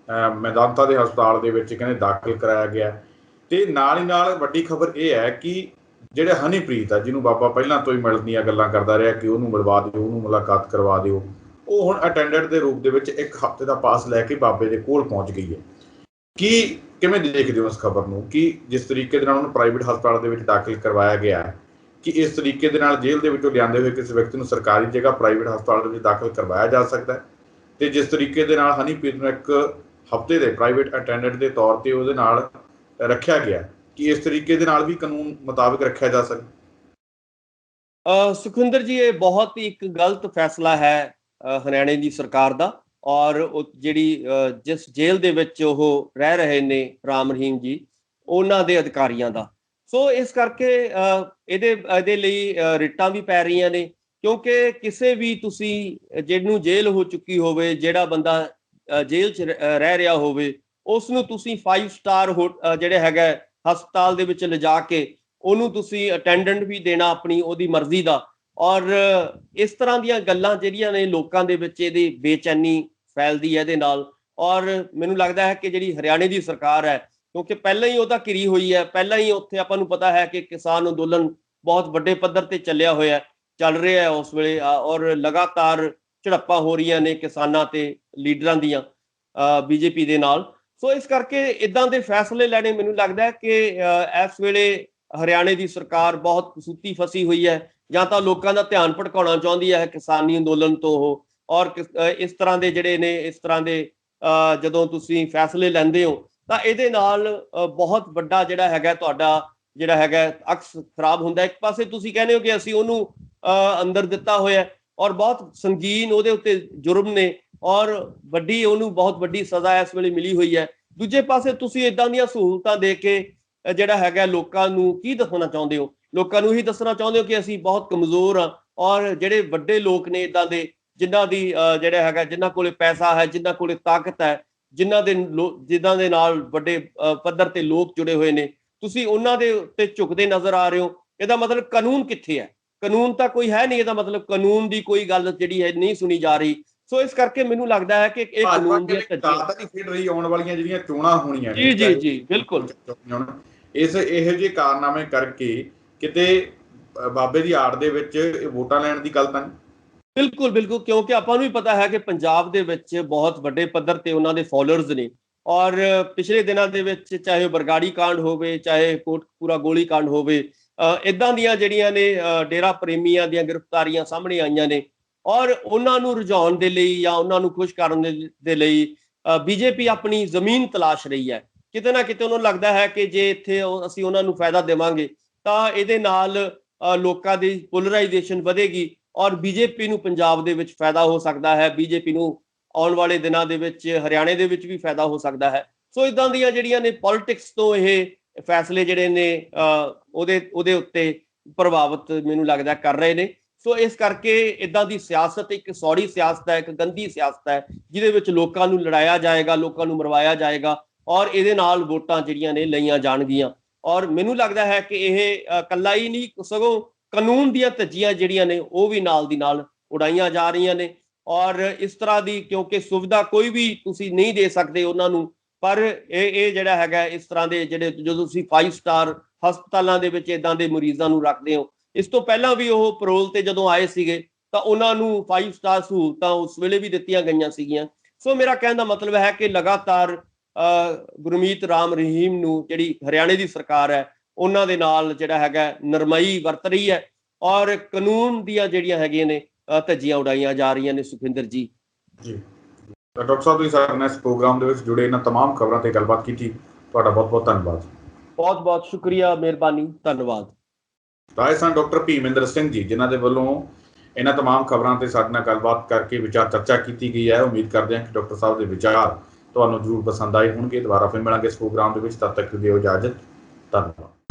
ਮੈਦਾਂਤਾ ਦੇ ਹਸਪਤਾਲ ਦੇ ਵਿੱਚ ਕਹਿੰਦੇ ਦਾਖਲ ਕਰਾਇਆ ਗਿਆ। ਤੇ ਨਾਲ ਹੀ ਨਾਲ ਵੱਡੀ ਖਬਰ ਇਹ ਹੈ ਕਿ ਜਿਹੜੇ ਹਨੀਪ੍ਰੀਤ ਆ, ਜਿਹਨੂੰ ਬਾਬਾ ਪਹਿਲਾਂ ਤੋਂ ਹੀ ਮਿਲਣ ਦੀਆਂ ਗੱਲਾਂ ਕਰਦਾ ਰਿਹਾ ਕਿ ਉਹਨੂੰ ਮਿਲਵਾ ਦਿਓ, ਉਹਨੂੰ ਮੁਲਾਕਾਤ ਕਰਵਾ ਦਿਓ, ਉਹ ਹੁਣ ਅਟੈਂਡੈਂਟ ਦੇ ਰੂਪ ਦੇ ਵਿੱਚ 1 ਹਫ਼ਤੇ ਦਾ ਪਾਸ ਲੈ ਕੇ ਬਾਬੇ ਦੇ ਕੋਲ ਪਹੁੰਚ ਗਈ ਹੈ। ਕਿਵੇਂ ਦੇਖਦੇ ਹੋ ਇਸ ਖਬਰ ਨੂੰ ਕਿ ਜਿਸ ਤਰੀਕੇ ਦੇ ਨਾਲ ਉਹਨੂੰ ਪ੍ਰਾਈਵੇਟ ਹਸਪਤਾਲ ਦੇ ਵਿੱਚ ਦਾਖਲ ਕਰਵਾਇਆ ਗਿਆ ਹੈ, ਕਿ ਇਸ ਤਰੀਕੇ ਦੇ ਨਾਲ ਜੇਲ੍ਹ ਦੇ ਵਿੱਚੋਂ ਲਿਆਂਦੇ ਹੋਏ ਕਿਸੇ ਵਿਅਕਤੀ ਨੂੰ ਸਰਕਾਰੀ ਜਗ੍ਹਾ ਪ੍ਰਾਈਵੇਟ ਹਸਪਤਾਲ ਦੇ ਵਿੱਚ ਦਾਖਲ ਕਰਵਾਇਆ ਜਾ ਸਕਦਾ ਹੈ। ਤੇ ਜਿਸ ਤਰੀਕੇ ਦੇ ਨਾਲ ਹਨੀਪ੍ਰੀਤ ਨੂੰ ਇੱਕ ਹਫ਼ਤੇ ਦੇ ਪ੍ਰਾਈਵੇਟ ਅਟੈਂਡੈਂਟ ਦੇ ਤੌਰ ਤੇ ਉਹਦੇ ਨਾਲ ਰੱਖਿਆ ਗਿਆ, ਕਿ ਇਸ ਤਰੀਕੇ ਦੇ ਨਾਲ ਵੀ ਕਾਨੂੰਨ ਮੁਤਾਬਕ ਰੱਖਿਆ ਜਾ ਸਕਦਾ। ਸੁਖਵਿੰਦਰ ਜੀ, ਇਹ ਬਹੁਤ ਹੀ ਇੱਕ ਗਲਤ ਫੈਸਲਾ ਹੈ ਹਰਿਆਣੇ ਦੀ ਸਰਕਾਰ ਦਾ, ਔਰ ਉਹ ਜਿਹੜੀ ਜਿਸ ਜੇਲ੍ਹ ਦੇ ਵਿੱਚ ਉਹ ਰਹਿ ਰਹੇ ਨੇ ਰਾਮ ਰਹੀਮ ਜੀ, ਉਹਨਾਂ ਦੇ ਅਧਿਕਾਰੀਆਂ ਦਾ। ਸੋ ਇਸ ਕਰਕੇ ਇਹਦੇ ਲਈ ਰਿਟਾਂ ਵੀ ਪੈ ਰਹੀਆਂ ਨੇ, ਕਿਉਂਕਿ ਕਿਸੇ ਵੀ ਤੁਸੀਂ ਜਿਹਨੂੰ ਜੇਲ੍ਹ ਹੋ ਚੁੱਕੀ ਹੋਵੇ, ਜਿਹੜਾ ਬੰਦਾ ਜੇਲ੍ਹ 'ਚ ਰਹਿ ਰਿਹਾ ਹੋਵੇ, ਉਸ ਨੂੰ ਤੁਸੀਂ 5 ਸਟਾਰ ਜਿਹੜੇ ਹੈਗਾ ਹਸਪਤਾਲ ਦੇ ਵਿੱਚ ਲਿਜਾ ਕੇ ਉਹਨੂੰ ਤੁਸੀਂ ਅਟੈਂਡੈਂਟ ਵੀ ਦੇਣਾ ਆਪਣੀ ਉਹਦੀ ਮਰਜ਼ੀ ਦਾ। ਔਰ ਇਸ ਤਰ੍ਹਾਂ ਦੀਆਂ ਗੱਲਾਂ ਜਿਹੜੀਆਂ ਨੇ ਲੋਕਾਂ ਦੇ ਵਿੱਚ ਇਹਦੀ ਬੇਚੈਨੀ ਫੈਲਦੀ ਹੈ ਇਹਦੇ ਨਾਲ। ਔਰ ਮੈਨੂੰ ਲੱਗਦਾ ਹੈ ਕਿ ਜਿਹੜੀ ਹਰਿਆਣੇ ਦੀ ਸਰਕਾਰ ਹੈ, ਕਿਉਂਕਿ ਪਹਿਲਾਂ ਹੀ ਉਹਦਾ ਘਿਰੀ ਹੋਈ ਹੈ, ਪਹਿਲਾਂ ਹੀ ਉੱਥੇ ਆਪਾਂ ਨੂੰ ਪਤਾ ਹੈ ਕਿ ਕਿਸਾਨ ਅੰਦੋਲਨ ਬਹੁਤ ਵੱਡੇ ਪੱਧਰ ਤੇ ਚੱਲ ਰਿਹਾ ਹੈ ਉਸ ਵੇਲੇ, ਔਰ ਲਗਾਤਾਰ ਝੜਪਾਂ ਹੋ ਰਹੀਆਂ ਨੇ ਕਿਸਾਨਾਂ ਤੇ ਲੀਡਰਾਂ ਦੀਆਂ ਬੀਜੇਪੀ ਦੇ ਨਾਲ। ਸੋ ਇਸ ਕਰਕੇ ਇਦਾਂ ਦੇ ਫੈਸਲੇ ਲੈਣੇ, ਮੈਨੂੰ ਲੱਗਦਾ ਹੈ ਕਿ ਇਸ ਵੇਲੇ ਹਰਿਆਣੇ ਦੀ ਸਰਕਾਰ ਬਹੁਤ ਕਸੂਤੀ ਫਸੀ ਹੋਈ ਹੈ, ਜਾਂ ਤਾਂ ਲੋਕਾਂ ਦਾ ਧਿਆਨ ਭਟਕਾਉਣਾ ਚਾਹੁੰਦੀ ਹੈ ਕਿਸਾਨੀ ਅੰਦੋਲਨ ਤੋਂ ਉਹ। ਔਰ ਇਸ ਤਰ੍ਹਾਂ ਦੇ ਜਿਹੜੇ ਨੇ, ਇਸ ਤਰ੍ਹਾਂ ਦੇ ਜਦੋਂ ਤੁਸੀਂ ਫੈਸਲੇ ਲੈਂਦੇ ਹੋ ਤਾਂ ਇਹਦੇ ਨਾਲ ਬਹੁਤ ਵੱਡਾ ਜਿਹੜਾ ਹੈਗਾ ਤੁਹਾਡਾ ਜਿਹੜਾ ਹੈਗਾ ਅਕਸ ਖਰਾਬ ਹੁੰਦਾ। ਇੱਕ ਪਾਸੇ ਤੁਸੀਂ ਕਹਿੰਦੇ ਹੋ ਕਿ ਅਸੀਂ ਉਹਨੂੰ ਅੰਦਰ ਦਿੱਤਾ ਹੋਇਆ, ਔਰ ਬਹੁਤ ਸੰਗੀਨ ਉਹਦੇ ਉੱਤੇ ਜੁਰਮ ਨੇ, ਔਰ ਵੱਡੀ ਉਹਨੂੰ ਬਹੁਤ ਵੱਡੀ ਸਜ਼ਾ ਇਸ ਵੇਲੇ ਮਿਲੀ ਹੋਈ ਹੈ। ਦੂਜੇ ਪਾਸੇ ਤੁਸੀਂ ਇਦਾਂ ਦੀਆਂ ਸਹੂਲਤਾਂ ਦੇ ਕੇ ਜਿਹੜਾ ਹੈਗਾ ਲੋਕਾਂ ਨੂੰ ਕੀ ਦੱਸਣਾ ਚਾਹੁੰਦੇ ਹੋ? ਲੋਕਾਂ ਨੂੰ ਹੀ ਦੱਸਣਾ ਚਾਹੁੰਦੇ ਹੋ ਕਿ ਅਸੀਂ ਬਹੁਤ ਕਮਜ਼ੋਰ ਹਾਂ, ਔਰ ਜਿਹੜੇ ਵੱਡੇ ਲੋਕ ਨੇ ਇਦਾਂ ਦੇ, ਜਿਨ੍ਹਾਂ ਦੀ ਜਿਹੜਾ ਹੈਗਾ, ਜਿਨ੍ਹਾਂ ਕੋਲੇ ਪੈਸਾ ਹੈ, ਜਿਨ੍ਹਾਂ ਕੋਲੇ ਤਾਕਤ ਹੈ, ਜਿਨ੍ਹਾਂ ਦੇ ਨਾਲ ਵੱਡੇ ਪੱਧਰ ਤੇ ਲੋਕ ਜੁੜੇ ਹੋਏ ਨੇ, ਤੁਸੀਂ ਉਹਨਾਂ ਦੇ ਉੱਤੇ ਝੁਕਦੇ ਨਜ਼ਰ ਆ ਰਹੇ ਹੋ। ਇਹਦਾ ਮਤਲਬ ਕਾਨੂੰਨ ਕਿੱਥੇ ਹੈ? ਕਾਨੂੰਨ ਤਾਂ ਕੋਈ ਹੈ ਨਹੀਂ। ਇਹਦਾ ਮਤਲਬ ਕਾਨੂੰਨ ਦੀ ਕੋਈ ਗੱਲ ਜਿਹੜੀ ਹੈ ਨਹੀਂ ਸੁਣੀ ਜਾ ਰਹੀ। ਸੋ ਇਸ ਕਰਕੇ ਮੈਨੂੰ ਲੱਗਦਾ ਹੈ ਕਿ ਇਹ ਕਾਨੂੰਨ ਦੀਆਂ ਨਹੀਂ ਖੇਡ ਰਹੀ ਆਉਣ ਵਾਲੀਆਂ ਜਿਹੜੀਆਂ ਚੋਣਾਂ ਹੋਣੀਆਂ ਨੇ। ਜੀ ਬਿਲਕੁਲ। ਇਹੋ ਜਿਹੇ ਕਾਰਨਾਮੇ ਕਰਕੇ ਕਿਤੇ ਬਾਬੇ ਦੀ ਆੜ ਦੇ ਵਿੱਚ ਵੋਟਾਂ ਲੈਣ ਦੀ ਗੱਲ ਤਾਂ ਨਹੀਂ। ਬਿਲਕੁਲ, ਕਿਉਂਕਿ ਆਪਾਂ ਨੂੰ ਵੀ ਪਤਾ ਹੈ ਕਿ ਪੰਜਾਬ ਦੇ ਵਿੱਚ ਬਹੁਤ ਵੱਡੇ ਪੱਧਰ ਤੇ ਉਹਨਾਂ ਦੇ ਫੋਲੋਅਰਸ ਨੇ। ਔਰ ਪਿਛਲੇ ਦਿਨਾਂ ਦੇ ਵਿੱਚ ਚਾਹੇ ਬਰਗਾੜੀ ਕਾਂਡ ਹੋਵੇ, ਚਾਹੇ ਕੋਟਕਪੂਰਾ ਗੋਲੀ ਕਾਂਡ ਹੋਵੇ, ਇਦਾਂ ਦੀਆਂ ਜਿਹੜੀਆਂ ਨੇ ਡੇਰਾ ਪ੍ਰੇਮੀਆਂ ਦੀਆਂ ਗ੍ਰਿਫਤਾਰੀਆਂ ਸਾਹਮਣੇ ਆਈਆਂ ਨੇ। ਔਰ ਉਹਨਾਂ ਨੂੰ ਰੁਝਾਉਣ ਦੇ ਲਈ ਜਾਂ ਉਹਨਾਂ ਨੂੰ ਖੁਸ਼ ਕਰਨ ਦੇ ਲਈ ਬੀਜੇਪੀ ਆਪਣੀ ਜ਼ਮੀਨ ਤਲਾਸ਼ ਰਹੀ ਹੈ। ਕਿਤੇ ਨਾ ਕਿਤੇ ਉਹਨੂੰ ਲੱਗਦਾ ਹੈ ਕਿ ਜੇ ਇੱਥੇ ਅਸੀਂ ਉਹਨਾਂ ਨੂੰ ਫਾਇਦਾ ਦੇਵਾਂਗੇ ਤਾਂ ਇਹਦੇ ਨਾਲ ਲੋਕਾਂ ਦੀ ਪੋਲਰਾਈਜੇਸ਼ਨ ਵਧੇਗੀ, ਔਰ ਬੀਜੇਪੀ ਨੂੰ ਪੰਜਾਬ ਦੇ ਵਿੱਚ ਫਾਇਦਾ ਹੋ ਸਕਦਾ ਹੈ। ਬੀਜੇਪੀ ਨੂੰ ਆਉਣ ਵਾਲੇ ਦਿਨਾਂ ਦੇ ਵਿੱਚ ਹਰਿਆਣੇ ਦੇ ਵਿੱਚ ਵੀ ਫਾਇਦਾ ਹੋ ਸਕਦਾ ਹੈ। ਸੋ ਇਦਾਂ ਦੀਆਂ ਜਿਹੜੀਆਂ ਨੇ ਪੋਲਿਟਿਕਸ ਤੋਂ ਇਹ ਫੈਸਲੇ ਜਿਹੜੇ ਨੇ ਉਹਦੇ ਉੱਤੇ ਪ੍ਰਭਾਵਿਤ ਮੈਨੂੰ ਲੱਗਦਾ ਕਰ ਰਹੇ ਨੇ। ਸੋ ਇਸ ਕਰਕੇ ਇਦਾਂ ਦੀ ਸਿਆਸਤ ਇੱਕ ਸੌੜੀ ਸਿਆਸਤ ਹੈ, ਇੱਕ ਗੰਦੀ ਸਿਆਸਤ ਹੈ, ਜਿਹਦੇ ਵਿੱਚ ਲੋਕਾਂ ਨੂੰ ਲੜਾਇਆ ਜਾਏਗਾ, ਲੋਕਾਂ ਨੂੰ ਮਰਵਾਇਆ ਜਾਏਗਾ, ਔਰ ਇਹਦੇ ਨਾਲ ਵੋਟਾਂ ਜਿਹੜੀਆਂ ਨੇ ਲਈਆਂ ਜਾਣਗੀਆਂ। ਔਰ ਮੈਨੂੰ ਲੱਗਦਾ ਹੈ ਕਿ ਇਹ ਇਕੱਲਾ ਹੀ ਨਹੀਂ, ਸਗੋਂ ਕਾਨੂੰਨ ਦੀਆਂ ਧੱਜੀਆਂ ਜਿਹੜੀਆਂ ਨੇ ਉਹ ਵੀ ਨਾਲ ਦੀ ਨਾਲ ਉਡਾਈਆਂ ਜਾ ਰਹੀਆਂ ਨੇ। ਔਰ ਇਸ ਤਰ੍ਹਾਂ ਦੀ, ਕਿਉਂਕਿ ਸੁਵਿਧਾ ਕੋਈ ਵੀ ਤੁਸੀਂ ਨਹੀਂ ਦੇ ਸਕਦੇ ਉਹਨਾਂ ਨੂੰ, ਪਰ ਇਹ ਜਿਹੜਾ ਹੈਗਾ ਇਸ ਤਰ੍ਹਾਂ ਦੇ ਜਿਹੜੇ, ਜਦੋਂ ਤੁਸੀਂ 5 ਸਟਾਰ ਹਸਪਤਾਲਾਂ ਦੇ ਵਿੱਚ ਇਦਾਂ ਦੇ ਮਰੀਜ਼ਾਂ ਨੂੰ ਰੱਖਦੇ ਹੋ। ਇਸ ਤੋਂ ਪਹਿਲਾਂ ਵੀ ਉਹ ਪੈਰੋਲ ਤੇ ਜਦੋਂ ਆਏ ਸੀਗੇ ਤਾਂ ਉਹਨਾਂ ਨੂੰ 5 ਸਟਾਰ ਸਹੂਲਤਾਂ ਉਸ ਵੇਲੇ ਵੀ ਦਿੱਤੀਆਂ ਗਈਆਂ ਸੀਗੀਆਂ। ਸੋ ਮੇਰਾ ਕਹਿਣ ਦਾ ਮਤਲਬ ਹੈ ਕਿ ਲਗਾਤਾਰ ਗੁਰਮੀਤ ਰਾਮ ਰਹੀਮ ਨੂੰ ਜਿਹੜੀ ਹਰਿਆਣੇ ਦੀ ਸਰਕਾਰ ਹੈ ਉਹਨਾਂ ਦੇ ਨਾਲ ਜਿਹੜਾ ਹੈਗਾ ਨਰਮਈ ਵਰਤ ਰਹੀ ਹੈ, ਔਰ ਕਾਨੂੰਨ ਦੀਆਂ ਜਿਹੜੀਆਂ ਹੈਗੀਆਂ ਨੇ ਧੱਜੀਆਂ ਉਡਾਈਆਂ ਜਾ ਰਹੀਆਂ ਨੇ। ਸੁਖਵਿੰਦਰ ਜੀ ਡਾਕਟਰ ਸਾਹਿਬ, ਤੁਸੀਂ ਸਾਡੇ ਨਾਲ ਇਸ ਪ੍ਰੋਗਰਾਮ ਦੇ ਵਿੱਚ ਜੁੜੇ, ਇਹਨਾਂ तमाम ਖਬਰਾਂ ਤੇ ਗੱਲਬਾਤ ਕੀਤੀ, ਤੁਹਾਡਾ ਬਹੁਤ ਬਹੁਤ ਧੰਨਵਾਦ। ਬਹੁਤ ਬਹੁਤ ਸ਼ੁਕਰੀਆ, ਮਿਹਰਬਾਨੀ, ਧੰਨਵਾਦ। ਰਾਜਸਥਾਨ ਡਾਕਟਰ ਭੀਮਿੰਦਰ ਸਿੰਘ ਜੀ, ਜਿਨ੍ਹਾਂ ਦੇ ਵੱਲੋਂ ਇਹਨਾਂ तमाम ਖਬਰਾਂ ਤੇ ਸਾਡੇ ਨਾਲ ਗੱਲਬਾਤ ਕਰਕੇ ਵਿਚਾਰ ਚਰਚਾ ਕੀਤੀ ਗਈ ਹੈ। ਉਮੀਦ ਕਰਦੇ ਹਾਂ ਕਿ ਡਾਕਟਰ ਸਾਹਿਬ ਦੇ ਵਿਚਾਰ ਤੁਹਾਨੂੰ ਜ਼ਰੂਰ ਪਸੰਦ ਆਏ ਹੋਣਗੇ। ਦੁਬਾਰਾ ਫਿਰ ਮਿਲਾਂਗੇ ਇਸ ਪ੍ਰੋਗਰਾਮ ਦੇ ਵਿੱਚ, ਤਦ ਤੱਕ ਦਿਓ ਇਜਾਜ਼ਤ। ਧੰਨਵਾਦ।